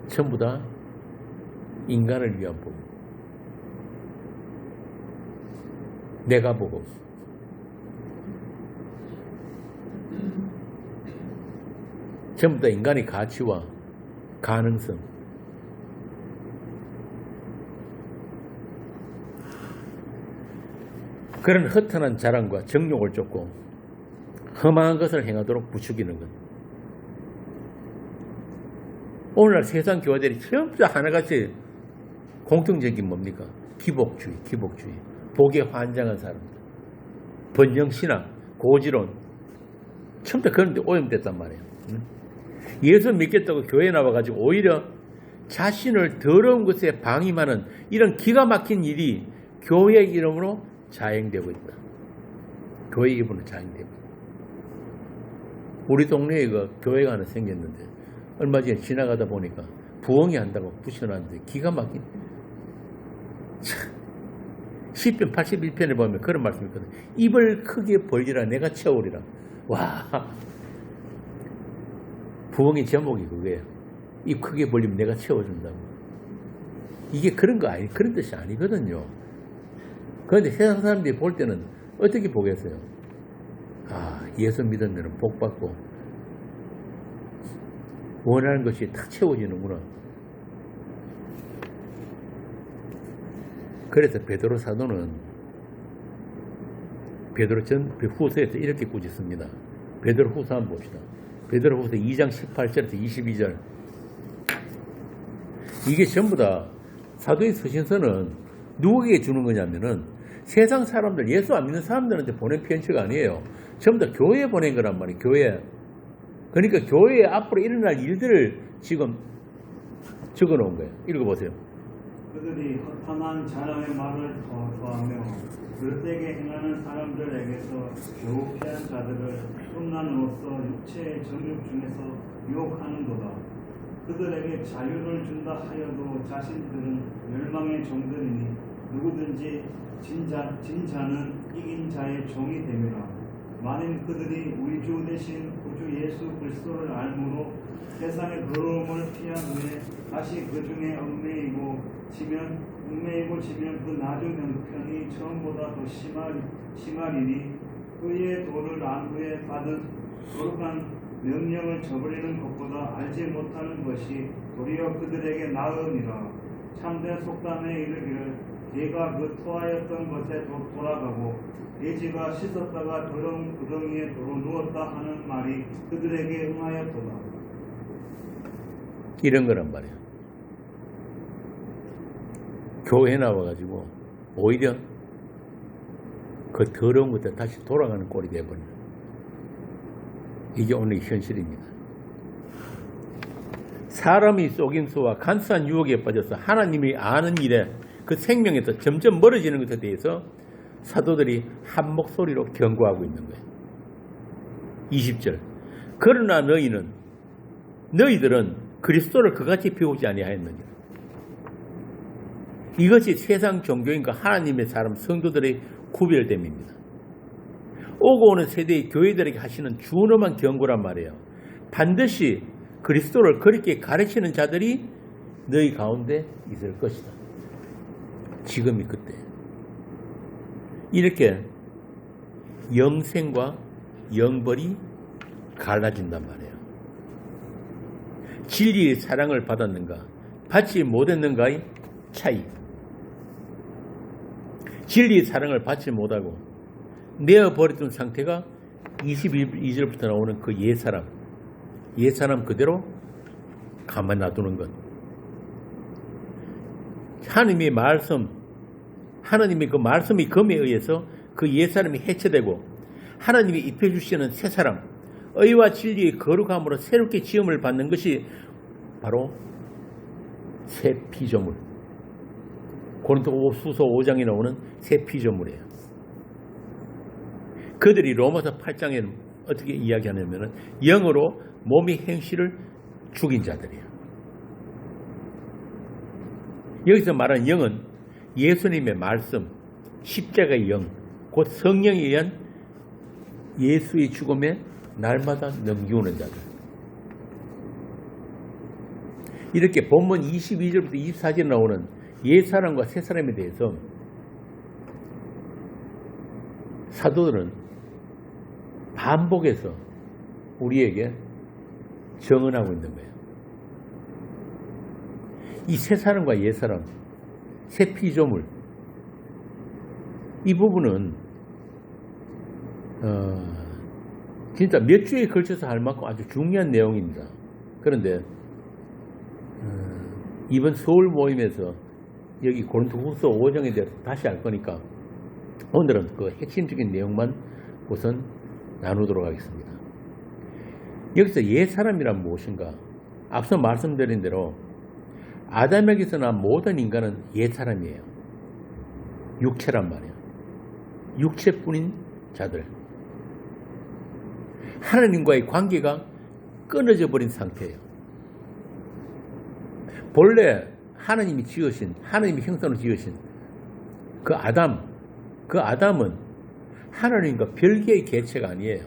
전부 다 인간을 위한 복음. 내가 복음. 전부 다 인간의 가치와 가능성. 그런 허탄한 자랑과 정욕을 쫓고 험한 것을 행하도록 부추기는 것. 오늘날 세상 교회들이 전부 다 하나같이 공통적인 뭡니까? 기복주의, 기복주의. 복에 환장한 사람들. 번영신앙, 고지론. 전부 다 그런 데 오염됐단 말이에요. 예수 믿겠다고 교회에 나와가지고 오히려 자신을 더러운 것에 방임하는 이런 기가 막힌 일이 교회 이름으로 자행되고 있다. 교회 이름으로 자행되고 있다. 우리 동네에 그 교회가 하나 생겼는데 얼마 전에 지나가다 보니까 부엉이 한다고 붙여놨는데 기가 막힌. 참, 시편 81편에 보면 그런 말씀이 있거든. 입을 크게 벌리라 내가 채우리라. 와, 부엉이 제목이 그거예요. 입 크게 벌리면 내가 채워준다고. 이게 그런 거 아니, 그런 뜻이 아니거든요. 그런데 세상 사람들이 볼 때는 어떻게 보겠어요? 아, 예수 믿으면 복 받고 원하는 것이 다 채워지는구나. 그래서 베드로 사도는 베드로 전 후서에서 이렇게 꾸짖습니다. 베드로 후서 한번 봅시다. 베드로 후서 2장 18절에서 22절. 이게 전부 다 사도의 서신서는 누구에게 주는 거냐면은 세상 사람들, 예수 안 믿는 사람들한테 보낸 편지가 아니에요. 전부 다 교회에 보낸 거란 말이에요. 교회. 그러니까 교회에 앞으로 일어날 일들을 지금 적어놓은 거예요. 읽어보세요. 그들이 허탄한 자랑의 말을 더하며 그릇되게 행하는 사람들에게서 겨우 피한 자들을 흠난으로써 육체의 정욕 중에서 유혹하는도다. 그들에게 자유를 준다 하여도 자신들은 멸망의 종들이니 누구든지 진자는 이긴 자의 종이 됨이라. 만일 그들이 우리 주 대신 구주 예수 그리스도를 알므로 세상의 더러움을 피한 후에 다시 그 중에 얽매이고 지면 그 나중 형편이 처음보다 더 심하리니 그의 도를 안 후에 받은 거룩한 명령을 저버리는 것보다 알지 못하는 것이 도리어 그들에게 나으니라. 참된 속담에 이르기를 개가 그 토하였던 것에 돌아가고 돼지가 씻었다가 더러운 구덩이에 도로 누웠다 하는 말이 그들에게 응하였도다. 이런 거란 말이야. 교회 나와가지고 오히려 그 더러운 것들 다시 돌아가는 꼴이 되어버린 거예요. 이게 오늘 현실입니다. 사람이 속임수와 간사한 유혹에 빠져서 하나님이 아는 일에 그 생명에서 점점 멀어지는 것에 대해서 사도들이 한 목소리로 경고하고 있는 거예요. 20절. 그러나 너희들은 그리스도를 그같이 배우지 아니하였느니라. 이것이 세상 종교인과 하나님의 사람 성도들의 구별됨입니다. 오고 오는 세대의 교회들에게 하시는 준엄한 경고란 말이에요. 반드시 그리스도를 그렇게 가르치는 자들이 너희 가운데 있을 것이다. 지금이 그때. 이렇게 영생과 영벌이 갈라진단 말이에요. 진리의 사랑을 받았는가, 받지 못했는가의 차이. 진리의 사랑을 받지 못하고 내어버렸던 상태가 22절부터 나오는 그 옛사람 그대로 가만 놔두는 것. 하나님의 그 말씀의 검에 의해서 그 옛사람이 해체되고 하나님이 입혀주시는 새사람, 의와 진리의 거룩함으로 새롭게 지음을 받는 것이 바로 새 피조물. 고린도후서 5장에 나오는 새 피조물이에요. 그들이 로마서 8장에 어떻게 이야기하냐면 영으로 몸의 행실을 죽인 자들이에요. 여기서 말하는 영은 예수님의 말씀, 십자가의 영, 곧 성령에 의한 예수의 죽음에 날마다 넘기우는 자들. 이렇게 본문 22절부터 24절에 나오는 옛사람과 새사람에 대해서 사도들은 반복해서 우리에게 정언하고 있는 거예요. 이 새사람과 옛사람, 새 피조물, 이 부분은 진짜 몇 주에 걸쳐서 할 만큼 아주 중요한 내용입니다. 그런데 이번 서울 모임에서 여기 고린도후서 5장에 대해서 다시 할 거니까 오늘은 그 핵심적인 내용만 우선 나누도록 하겠습니다. 여기서 옛사람이란 무엇인가? 앞서 말씀드린 대로 아담에게서 난 모든 인간은 옛사람이에요. 육체란 말이에요. 육체뿐인 자들. 하나님과의 관계가 끊어져 버린 상태예요. 본래 하나님이 지으신, 하나님이 형상으로 지으신 그 아담은 하나님과 별개의 개체가 아니에요.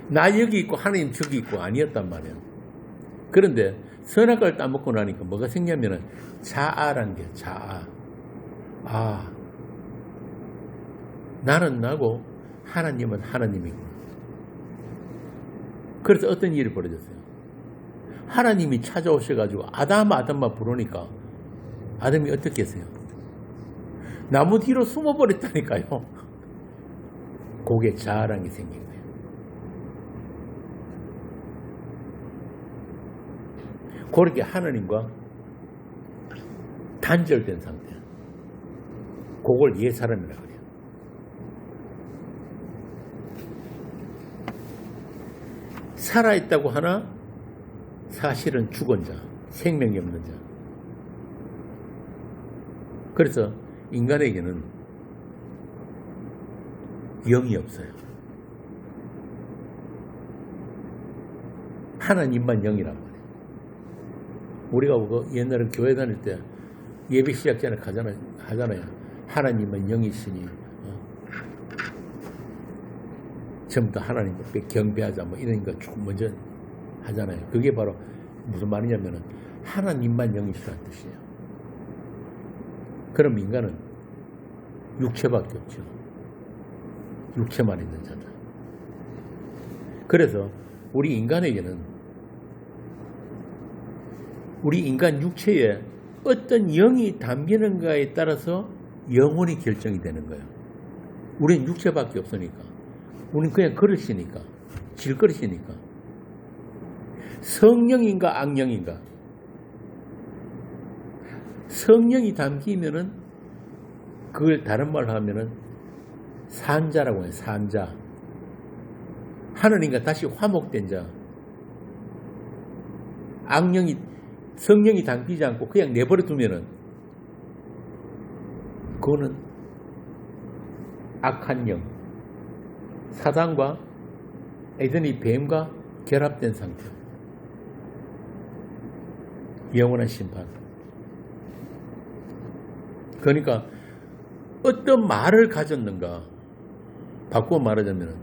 나 여기 있고 하나님 저기 있고 아니었단 말이에요. 그런데 선악과를 따먹고 나니까 뭐가 생기냐면은 자아라는 게 자아. 나는 나고 하나님은 하나님이고. 그래서 어떤 일이 벌어졌어요. 하나님이 찾아오셔가지고 아담만 부르니까 아담이 어떻게 했어요? 나무 뒤로 숨어버렸다니까요. 그게 자아랑이 생긴 거예요. 그렇게 하나님과 단절된 상태. 그걸 옛사람이라고 그래요. 살아있다고 하나 사실은 죽은 자, 생명이 없는 자. 그래서 인간에게는 영이 없어요. 하나님만 영이란 말이에요. 우리가 옛날에 교회 다닐 때 예배 시작 전에 하잖아요. 하나님은 영이시니 전부 다 하나님 앞에 경배하자 뭐 이런 거 쭉 먼저 하잖아요. 그게 바로 무슨 말이냐면은 하나님만 영이시라는 뜻이에요. 그럼 인간은 육체밖에 없죠. 육체만 있는 자다. 그래서 우리 인간에게는 우리 인간 육체에 어떤 영이 담기는가에 따라서 영혼이 결정이 되는 거예요. 우리는 육체밖에 없으니까. 우리는 그냥 그릇이니까. 질그릇이니까. 성령인가 악령인가. 성령이 담기면은 그걸 다른 말로 하면은 산자라고 해요. 산자. 하느님과 다시 화목된 자. 성령이 담기지 않고 그냥 내버려 두면은 그거는 악한 영, 사단과 에덴의 뱀과 결합된 상태. 영원한 심판. 그러니까 어떤 말을 가졌는가, 바꾸어 말하자면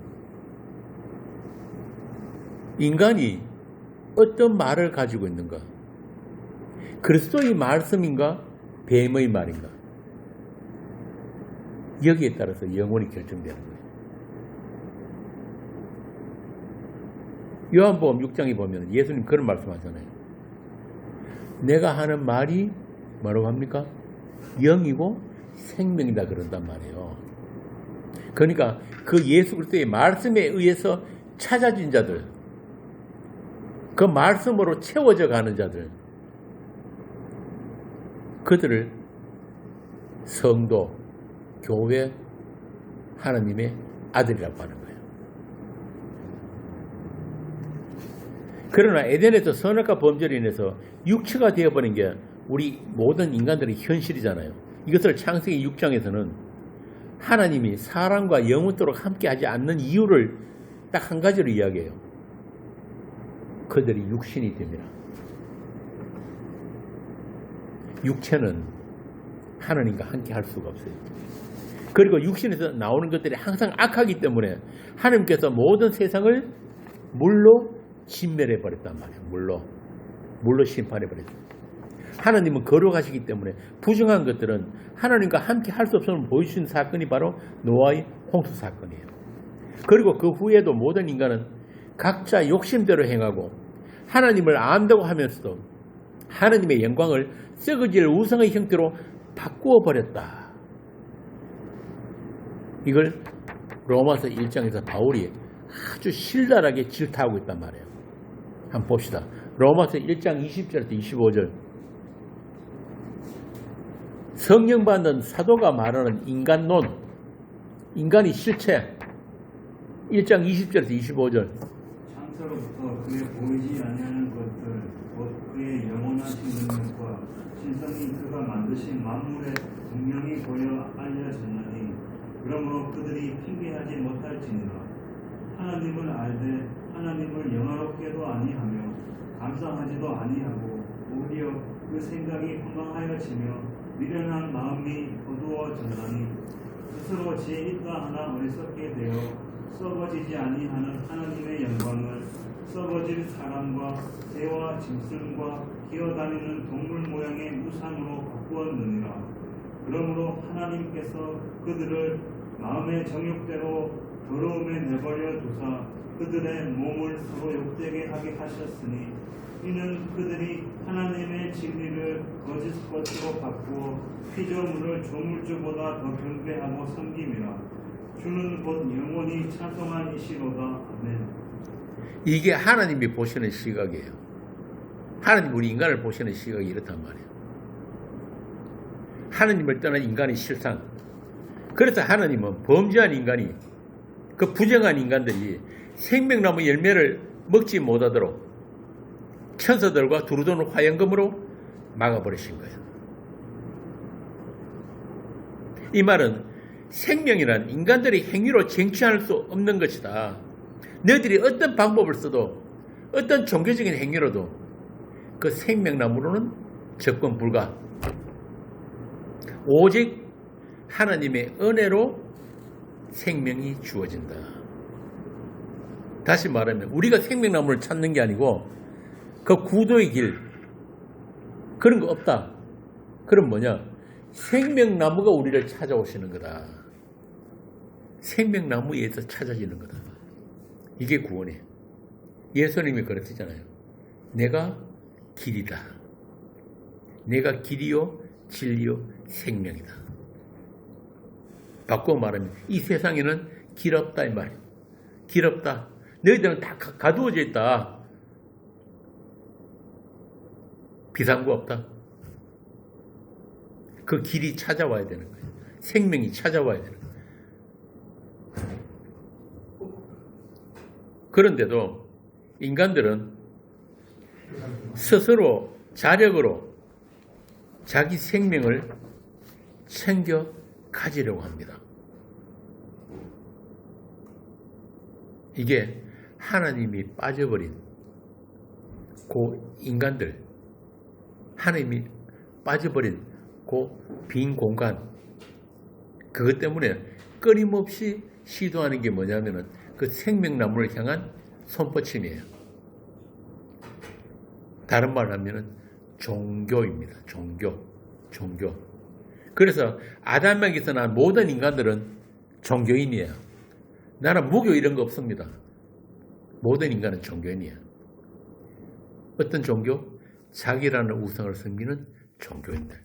인간이 어떤 말을 가지고 있는가, 그리스도의 말씀인가 뱀의 말인가, 여기에 따라서 영혼이 결정되는 거예요. 요한복음 6장에 보면 예수님 그런 말씀하잖아요. 내가 하는 말이 뭐라고 합니까? 영이고 생명이다 그런단 말이에요. 그러니까 그 예수 그리스도의 말씀에 의해서 찾아진 자들, 그 말씀으로 채워져 가는 자들, 그들을 성도, 교회, 하나님의 아들이라고 하는 거예요. 그러나 에덴에서 선악과 범죄로 인해서 육체가 되어버린 게 우리 모든 인간들의 현실이잖아요. 이것을 창세기 6장에서는 하나님이 사람과 영원토록 함께하지 않는 이유를 딱 한 가지로 이야기해요. 그들이 육신이 됩니다. 육체는 하나님과 함께 할 수가 없어요. 그리고 육신에서 나오는 것들이 항상 악하기 때문에 하나님께서 모든 세상을 물로 진멸해 버렸단 말이에요. 물로 심판해 버렸어요. 하나님은 거룩하시기 때문에 부정한 것들은 하나님과 함께 할 수 없음을 보여주신 사건이 바로 노아의 홍수 사건이에요. 그리고 그 후에도 모든 인간은 각자 욕심대로 행하고 하나님을 안다고 하면서도 하나님의 영광을 썩어질 우상의 형태로 바꾸어 버렸다. 이걸 로마서 1장에서 바울이 아주 신랄하게 질타하고 있단 말이에요. 한번 봅시다. 로마서 1장 20절부터 25절. 성령 받는 사도가 말하는 인간론, 인간의 실체. 1장 20절에서 25절. 창세로부터 그의 보이지 아니하는 것들, 곧 그의 영원하신 능력과 신성이 그가 만드신 만물에 분명히 보여 알려졌나니, 그러므로 그들이 핑계하지 못할지니라. 하나님을 알되 하나님을 영화롭게도 아니하며 감사하지도 아니하고 오히려 그 생각이 황망하여지며 미련한 마음이 어두워졌나니, 스스로 지혜 있다 하나 어리석게 되어 썩어지지 아니하는 하나님의 영광을 썩어질 사람과 새와 짐승과 기어다니는 동물 모양의 우상으로 바꾸었느니라. 그러므로 하나님께서 그들을 마음의 정욕대로 더러움에 내버려 두사 그들의 몸을 서로 욕되게 하게 하셨으니, 이는 그들이 하나님의 진리를 거짓 것으로 바꾸어 피조물을 조물주보다 더 경배하고 섬김이라. 주는 곧 영원히 찬송한 이시로다. 아멘. 이게 하나님이 보시는 시각이에요. 하나님 우리 인간을 보시는 시각이 이렇단 말이에요. 하나님을 떠난 인간의 실상. 그래서 하나님은 범죄한 인간이, 그 부정한 인간들이 생명나무 열매를 먹지 못하도록 천사들과 두루도는 화염검으로 막아버리신 거예요. 이 말은 생명이란 인간들의 행위로 쟁취할 수 없는 것이다. 너희들이 어떤 방법을 써도, 어떤 종교적인 행위로도 그 생명나무로는 접근 불가. 오직 하나님의 은혜로 생명이 주어진다. 다시 말하면 우리가 생명나무를 찾는 게 아니고 그 구도의 길, 그런 거 없다. 그럼 뭐냐? 생명나무가 우리를 찾아오시는 거다. 생명나무에서 찾아지는 거다. 이게 구원이에요. 예수님이 그랬잖아요. 내가 길이다. 내가 길이요 진리요 생명이다. 바꾸어 말하면 이 세상에는 길 없다 이 말이에요. 길 없다. 너희들은 다 가두어져 있다. 비상구 없다. 그 길이 찾아와야 되는 거예요. 생명이 찾아와야 되는 거예요. 그런데도 인간들은 스스로 자력으로 자기 생명을 챙겨 가지려고 합니다. 이게 하나님이 빠져버린 그 인간들, 하나님이 빠져버린 그 빈 공간, 그것 때문에 끊임없이 시도하는 게 뭐냐면은 그 생명나무를 향한 손뻗침이에요. 다른 말로 하면은 종교입니다. 종교. 그래서 아담에게서 난 모든 인간들은 종교인이에요. 나는 무교 이런 거 없습니다. 모든 인간은 종교인이에요. 어떤 종교? 자기라는 우상을 섬기는 종교인들.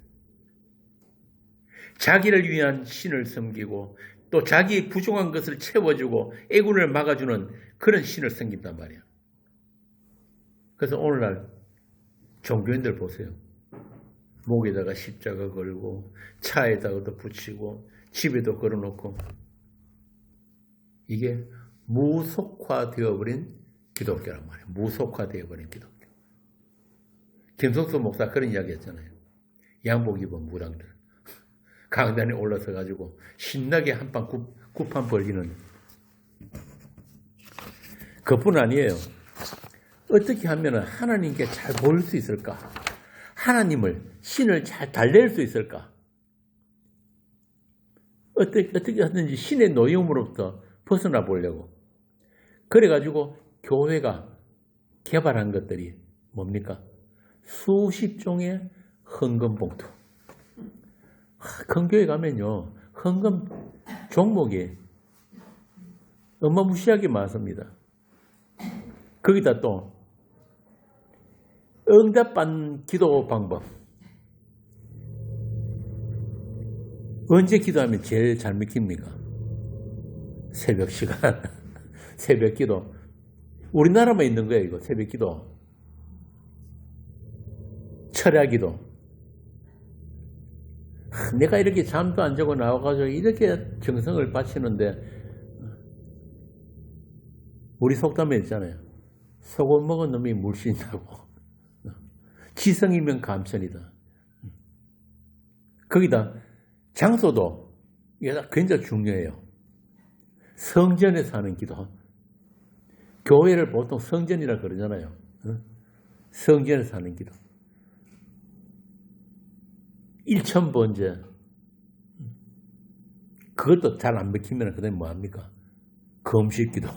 자기를 위한 신을 섬기고 또 자기의 부족한 것을 채워주고 애군을 막아주는 그런 신을 섬긴단 말이에요. 그래서 오늘날 종교인들 보세요. 목에다가 십자가 걸고 차에다가도 붙이고 집에도 걸어놓고 이게 무속화되어버린 기독교란 말이에요. 무속화되어버린 기독교. 김석수 목사 그런 이야기 했잖아요. 양복 입은 무당들. 강단에 올라서 가지고 신나게 한판 구판 벌리는 그뿐 아니에요. 어떻게 하면 하나님께 잘 보일 수 있을까? 하나님을, 신을 잘 달랠 수 있을까? 어떻게 하든지 신의 노여움으로부터 벗어나 보려고. 그래가지고 교회가 개발한 것들이 뭡니까? 수십 종의 헌금 봉투. 큰 교회 가면요, 헌금 종목이 어마무시하게 많습니다. 거기다 또 응답받는 기도 방법. 언제 기도하면 제일 잘 믿깁니까? 새벽 시간, 새벽 기도. 우리나라만 있는 거예요, 이거. 새벽 기도. 철야 기도. 내가 이렇게 잠도 안 자고 나와가지고 이렇게 정성을 바치는데, 우리 속담에 있잖아요. 소금 먹은 놈이 물씬다고. 지성이면 감천이다. 거기다 장소도 굉장히 중요해요. 성전에서 하는 기도. 교회를 보통 성전이라 그러잖아요. 성전에서 하는 기도. 일천번제. 그것도 잘 안 먹히면 그 다음에 뭐합니까? 금식 기도.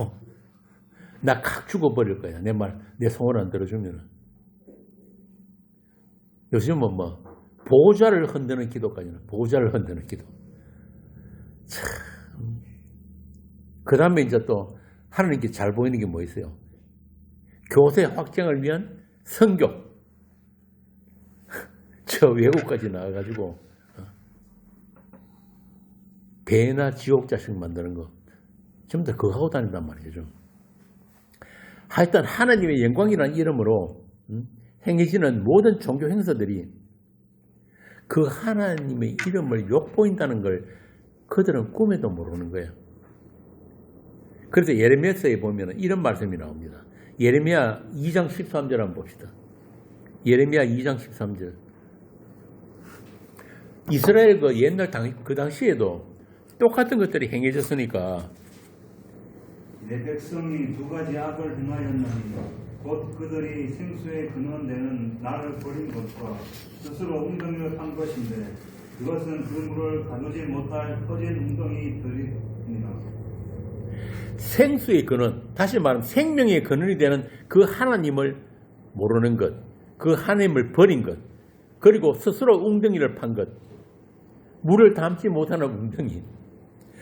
나 칵 죽어버릴 거야. 내 소원 안 들어주면. 요즘은 보호자를 흔드는 기도까지는. 보호자를 흔드는 기도. 참. 그 다음에 이제 또 하나님께 잘 보이는 게 뭐 있어요? 교세 확장을 위한 선교. 저 외국까지 나와가지고 배나 지옥 자식 만드는 거 전부 다 그거 하고 다닌단 말이죠. 하여튼 하나님의 영광이라는 이름으로 행해지는 모든 종교 행사들이 그 하나님의 이름을 욕보인다는 걸 그들은 꿈에도 모르는 거예요. 그래서 예레미야서에 보면 이런 말씀이 나옵니다. 예레미야 2장 13절 한번 봅시다. 예레미야 2장 13절. 이스라엘 그 옛날 그 당시에도 똑같은 것들이 행해졌으니까 내 백성이 두 가지 악을 행하였나니 곧 그들이 생수의 근원되는 나를 버린 것과 스스로 웅덩이를 판 것인데 그것은 그 물을 가두지 못할 터진 웅덩이들입니다. 생수의 근원, 다시 말하면 생명의 근원이 되는 그 하나님을 모르는 것, 그 하나님을 버린 것, 그리고 스스로 웅덩이를 판 것, 물을 담지 못하는 웅덩이.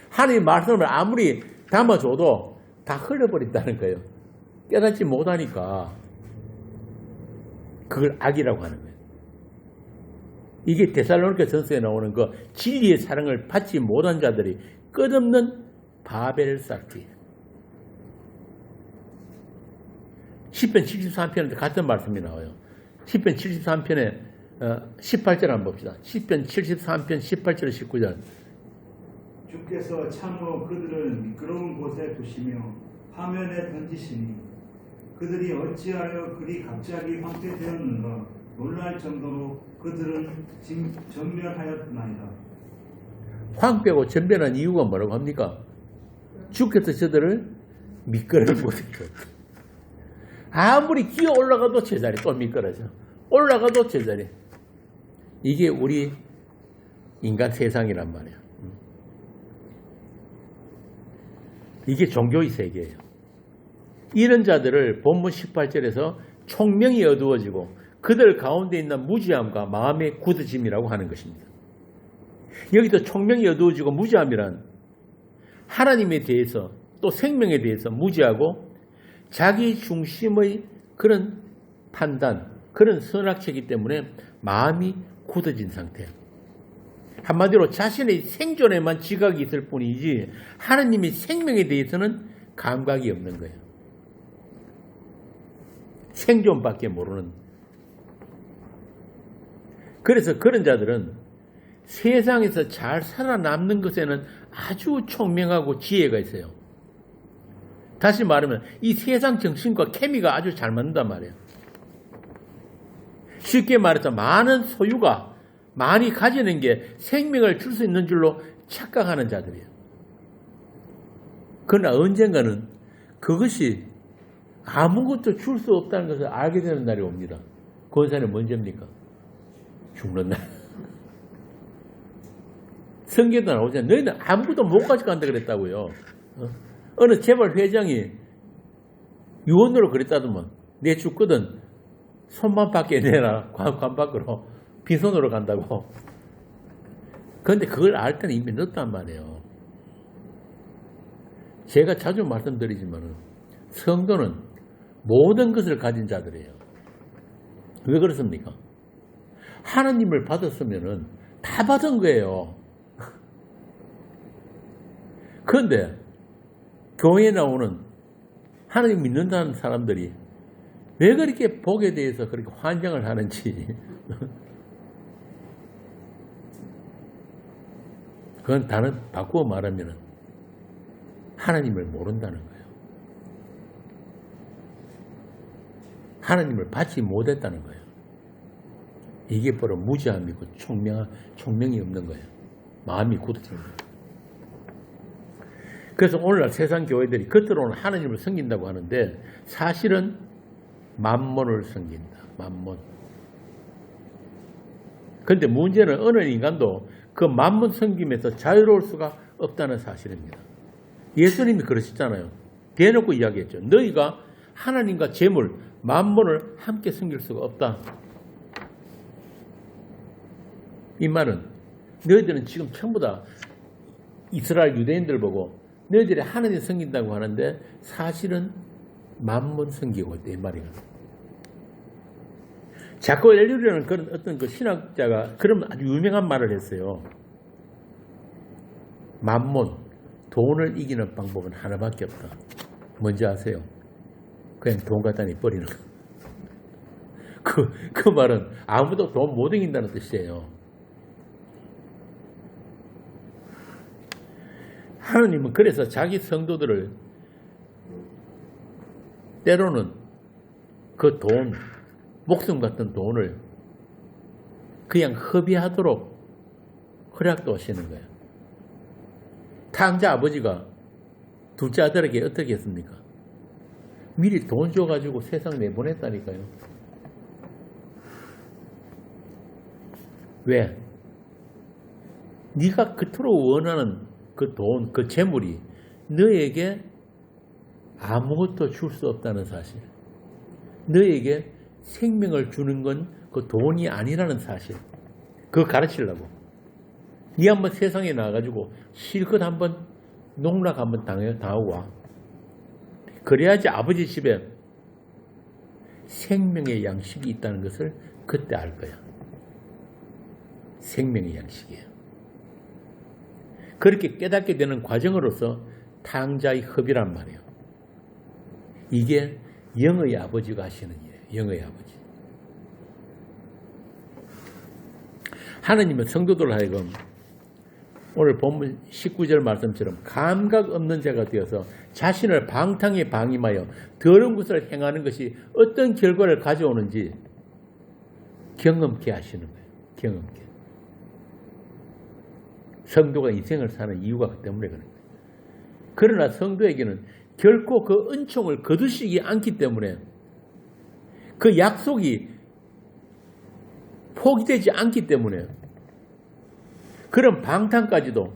하나님의 말씀을 아무리 담아줘도 다 흘러버린다는 거예요. 깨닫지 못하니까 그걸 악이라고 하는 거예요. 이게 데살로니가 전서에 나오는 그 진리의 사랑을 받지 못한 자들이 끝없는 바벨 쌓기. 시편 73편에 같은 말씀이 나와요. 시편 73편에 18절 한번 봅시다. 시편 73편 18절 19절. 주께서 참으로 그들을 미끄러운 곳에 두시며 화면에 던지시니 그들이 어찌하여 그리 갑자기 황폐되었는가 놀랄 정도로 그들은 전멸하였나이다. 황폐고 전멸한 이유가 뭐라고 합니까? 주께서 저들을 미끄러운 곳에 뒀다. 아무리 기어 올라가도 제자리 또 미끄러져. 올라가도 제자리. 이게 우리 인간 세상이란 말이야. 이게 종교의 세계예요. 이런 자들을 본문 18절에서 총명이 어두워지고 그들 가운데 있는 무지함과 마음의 굳어짐이라고 하는 것입니다. 여기서 총명이 어두워지고 무지함이란 하나님에 대해서 또 생명에 대해서 무지하고 자기 중심의 그런 판단, 그런 선악체이기 때문에 마음이 굳어진 상태예요. 한마디로 자신의 생존에만 지각이 있을 뿐이지 하나님의 생명에 대해서는 감각이 없는 거예요. 생존밖에 모르는. 그래서 그런 자들은 세상에서 잘 살아남는 것에는 아주 총명하고 지혜가 있어요. 다시 말하면 이 세상 정신과 케미가 아주 잘 맞는단 말이에요. 쉽게 말해서 많은 소유가 많이 가지는 게 생명을 줄 수 있는 줄로 착각하는 자들이에요. 그러나 언젠가는 그것이 아무것도 줄 수 없다는 것을 알게 되는 날이 옵니다. 그 사람이 언제입니까? 죽는 날. 성경도 나오잖아요. 너희는 아무것도 못 가져간다 그랬다고요. 어느 재벌 회장이 유언으로 그랬다더만 내 죽거든 손만 밖에 내라. 관 밖으로 빈손으로 간다고. 그런데 그걸 알 때는 이미 늦단 말이에요. 제가 자주 말씀드리지만 성도는 모든 것을 가진 자들이에요. 왜 그렇습니까? 하나님을 받았으면 다 받은 거예요. 그런데 교회에 나오는 하나님 믿는다는 사람들이 왜 그렇게 복에 대해서 그렇게 환장을 하는지 그건 다른 바꾸어 말하면 하나님을 모른다는 거예요. 하나님을 받지 못했다는 거예요. 이게 바로 무지함이고 총명이 없는 거예요. 마음이 굳어진 거예요. 그래서 오늘날 세상 교회들이 겉으로는 하나님을 섬긴다고 하는데 사실은 만몬을 섬긴다. 만몬. 그런데 문제는 어느 인간도 그 만몬 섬김에서 자유로울 수가 없다는 사실입니다. 예수님이 그러셨잖아요. 대놓고 이야기했죠. 너희가 하나님과 재물, 만몬을 함께 섬길 수가 없다. 이 말은 너희들은 지금 전부 다 이스라엘 유대인들 보고 너희들이 하나님 섬긴다고 하는데 사실은 만몬 섬기고 있다. 이 말이거든. 자코 엘리우라는 그런 어떤 그 신학자가 그런 아주 유명한 말을 했어요. 만몬, 돈을 이기는 방법은 하나밖에 없다. 뭔지 아세요? 그냥 돈 갖다 버리는 거. 그 말은 아무도 돈 못 이긴다는 뜻이에요. 하나님은 그래서 자기 성도들을 때로는 그 돈, 목숨 같은 돈을 그냥 허비하도록 허락도 하시는 거예요. 탕자 아버지가 둘째 아들에게 어떻게 했습니까? 미리 돈 줘가지고 세상 내보냈다니까요. 왜? 네가 그토록 원하는 그 돈, 그 재물이 너에게 아무것도 줄 수 없다는 사실. 너에게 생명을 주는 건 그 돈이 아니라는 사실. 그거 가르치려고. 네 한번 세상에 나와가지고 실컷 한번 농락 한번 당하고 와. 그래야지 아버지 집에 생명의 양식이 있다는 것을 그때 알 거야. 생명의 양식이에요. 그렇게 깨닫게 되는 과정으로서 탕자의 협의란 말이에요. 이게 영의 아버지가 하시는 일이에요. 영의 아버지. 하느님은 성도들 하여금 오늘 본문 19절 말씀처럼 감각 없는 자가 되어서 자신을 방탕에 방임하여 더러운 것을 행하는 것이 어떤 결과를 가져오는지 경험케 하시는 거예요. 경험케. 성도가 인생을 사는 이유가 그 때문에 그런 거예요. 그러나 성도에게는 결코 그 은총을 거두시지 않기 때문에 그 약속이 포기되지 않기 때문에 그런 방탕까지도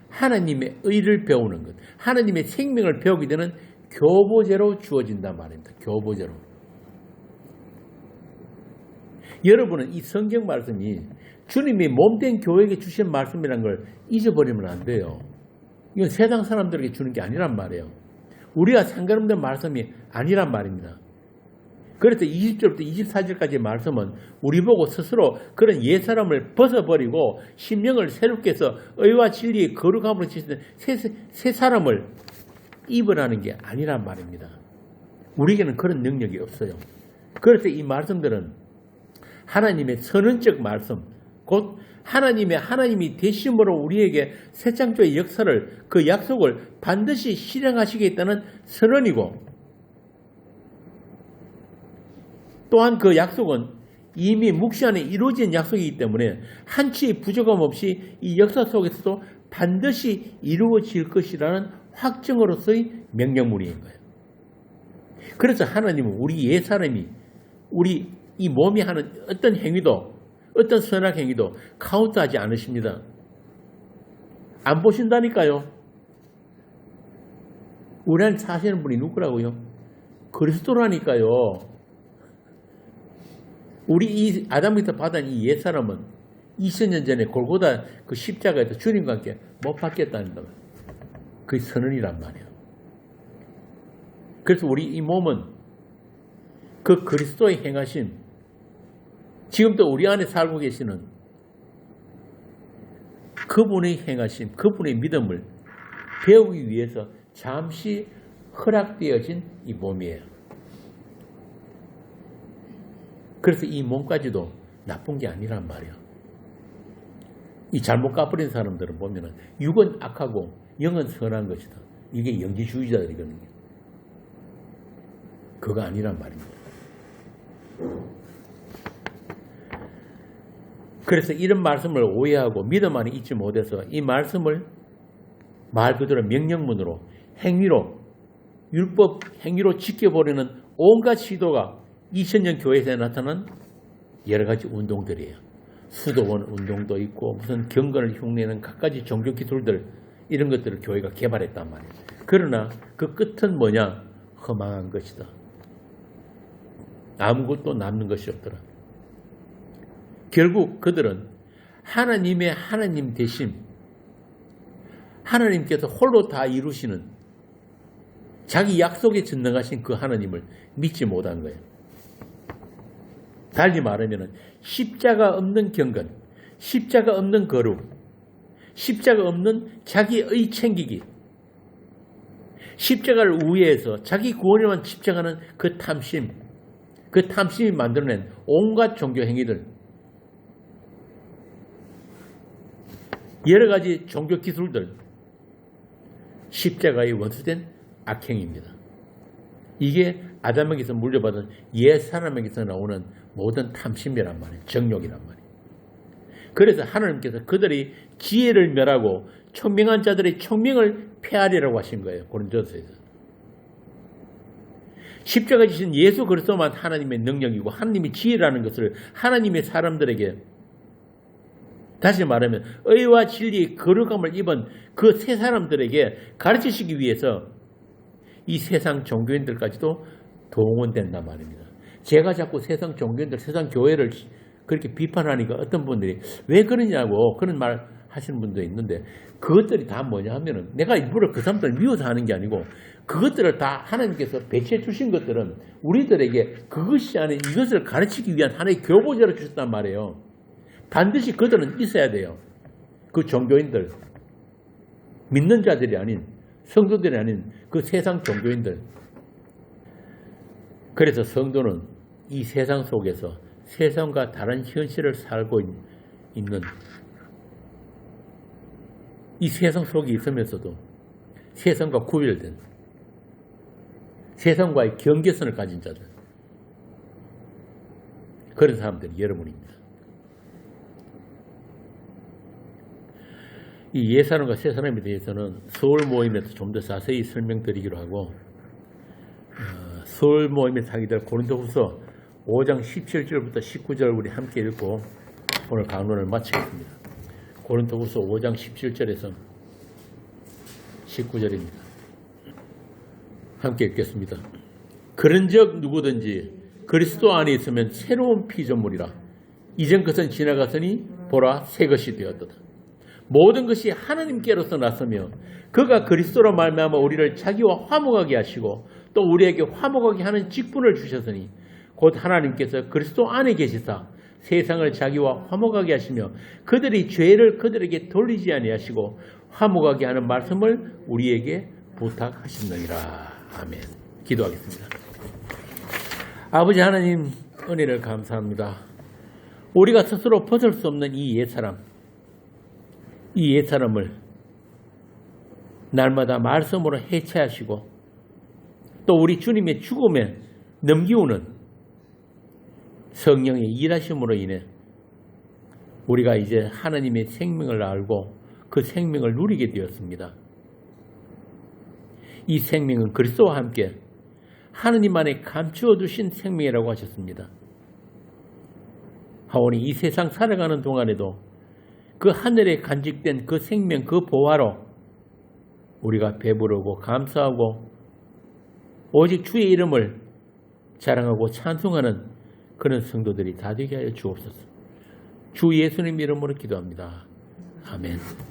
하나님의 의를 배우는 것, 하나님의 생명을 배우게 되는 교보제로 주어진단 말입니다. 교보제로. 여러분은 이 성경 말씀이 주님이 몸된 교회에게 주신 말씀이라는 걸 잊어버리면 안 돼요. 이건 세상 사람들에게 주는 게 아니란 말이에요. 우리가 상관없는 말씀이 아니란 말입니다. 그래서 20절부터 24절까지의 말씀은 우리 보고 스스로 그런 옛사람을 벗어버리고 심령을 새롭게 해서 의와 진리의 거룩함으로 지시는 새 사람을 입으라는 게 아니란 말입니다. 우리에게는 그런 능력이 없어요. 그래서 이 말씀들은 하나님의 선언적 말씀, 곧 하나님이 되심으로 우리에게 새 창조의 역사를, 그 약속을 반드시 실행하시겠다는 선언이고, 또한 그 약속은 이미 묵시 안에 이루어진 약속이기 때문에 한치의 부족함 없이 이 역사 속에서도 반드시 이루어질 것이라는 확증으로서의 명령문인 거예요. 그래서 하나님은 우리 옛사람이, 우리 이 몸이 하는 어떤 행위도, 어떤 선악 행위도 카운트하지 않으십니다. 안 보신다니까요. 우리 안에 사시는 분이 누구라고요? 그리스도라니까요. 우리 이 아담부터 받은 이 옛사람은 2000년 전에 골고다 그 십자가에서 주님과 함께 못 받겠다는 거. 그게 선언이란 말이에요. 그래서 우리 이 몸은 그 그리스도의 행하심, 지금도 우리 안에 살고 계시는 그분의 행하심, 그분의 믿음을 배우기 위해서 잠시 허락되어진 이 몸이에요. 그래서 이 몸까지도 나쁜 게 아니란 말이에요. 이 잘못 까버린 사람들은 보면은 육은 악하고 영은 선한 것이다. 이게 영지주의자들이거든요. 그거 아니란 말입니다. 그래서 이런 말씀을 오해하고 믿음 안에 잊지 못해서 이 말씀을 말 그대로 명령문으로 행위로, 율법 행위로 지켜버리는 온갖 시도가 2000년 교회에서 나타난 여러 가지 운동들이에요. 수도원 운동도 있고 무슨 경건을 흉내내는 갖가지 종교 기술들, 이런 것들을 교회가 개발했단 말이에요. 그러나 그 끝은 뭐냐? 허망한 것이다. 아무것도 남는 것이 없더라. 결국 그들은 하나님의 하나님 되심, 하나님께서 홀로 다 이루시는 자기 약속에 전능하신 그 하나님을 믿지 못한 거예요. 달리 말하면 십자가 없는 경건, 십자가 없는 거룩, 십자가 없는 자기의 챙기기, 십자가를 우회해서 자기 구원에만 집착하는 그 탐심, 그 탐심이 만들어낸 온갖 종교 행위들, 여러 가지 종교 기술들, 십자가의 원수된 악행입니다. 이게 아담에게서 물려받은 옛 사람에게서 나오는 모든 탐심이란 말이에요. 정욕이란 말이에요. 그래서 하나님께서 그들이 지혜를 멸하고 총명한 자들의 총명을 폐하리라고 하신 거예요. 고린도서에서. 십자가 지신 예수 그리스도만 하나님의 능력이고 하나님의 지혜라는 것을 하나님의 사람들에게, 다시 말하면 의와 진리의 거룩함을 입은 그 세 사람들에게 가르치시기 위해서 이 세상 종교인들까지도 동원된단 말입니다. 제가 자꾸 세상 종교인들, 세상 교회를 그렇게 비판하니까 어떤 분들이 왜 그러냐고 그런 말 하시는 분도 있는데 그것들이 다 뭐냐 하면은 내가 일부러 그 사람들을 미워서 하는 게 아니고 그것들을 다 하나님께서 배치해 주신 것들은 우리들에게 그것이 아닌 이것을 가르치기 위한 하나의 교보제로 주셨단 말이에요. 반드시 그들은 있어야 돼요. 그 종교인들, 믿는 자들이 아닌 성도들이 아닌 그 세상 종교인들. 그래서 성도는 이 세상 속에서 세상과 다른 현실을 살고 있는 이 세상 속에 있으면서도 세상과 구별된 세상과의 경계선을 가진 자들, 그런 사람들이 여러분입니다. 이 옛사람과 새사람에 대해서는 서울 모임에서 좀 더 자세히 설명드리기로 하고 서울 모임에서 하게 될 고린도후서 5장 17절부터 19절 우리 함께 읽고 오늘 강론을 마치겠습니다. 고린도후서 5장 17절에서 19절입니다. 함께 읽겠습니다. 그런즉 누구든지 그리스도 안에 있으면 새로운 피조물이라. 이전 것은 지나갔으니 보라 새 것이 되었도다. 모든 것이 하나님께로서 났으며 그가 그리스도로 말미암아 우리를 자기와 화목하게 하시고 또 우리에게 화목하게 하는 직분을 주셨으니 곧 하나님께서 그리스도 안에 계시사 세상을 자기와 화목하게 하시며 그들이 죄를 그들에게 돌리지 아니하시고 화목하게 하는 말씀을 우리에게 부탁하셨느니라. 아멘. 기도하겠습니다. 아버지 하나님 은혜를 감사합니다. 우리가 스스로 벗을 수 없는 이 옛사람, 이 옛사람을 날마다 말씀으로 해체하시고 또 우리 주님의 죽음에 넘기우는 성령의 일하심으로 인해 우리가 이제 하나님의 생명을 알고 그 생명을 누리게 되었습니다. 이 생명은 그리스도와 함께 하느님 안에 감추어 두신 생명이라고 하셨습니다. 하오니 이 세상 살아가는 동안에도 그 하늘에 간직된 그 생명, 그 보화로 우리가 배부르고 감사하고 오직 주의 이름을 자랑하고 찬송하는 그런 성도들이 다 되게 하여 주옵소서. 주 예수님 이름으로 기도합니다. 아멘.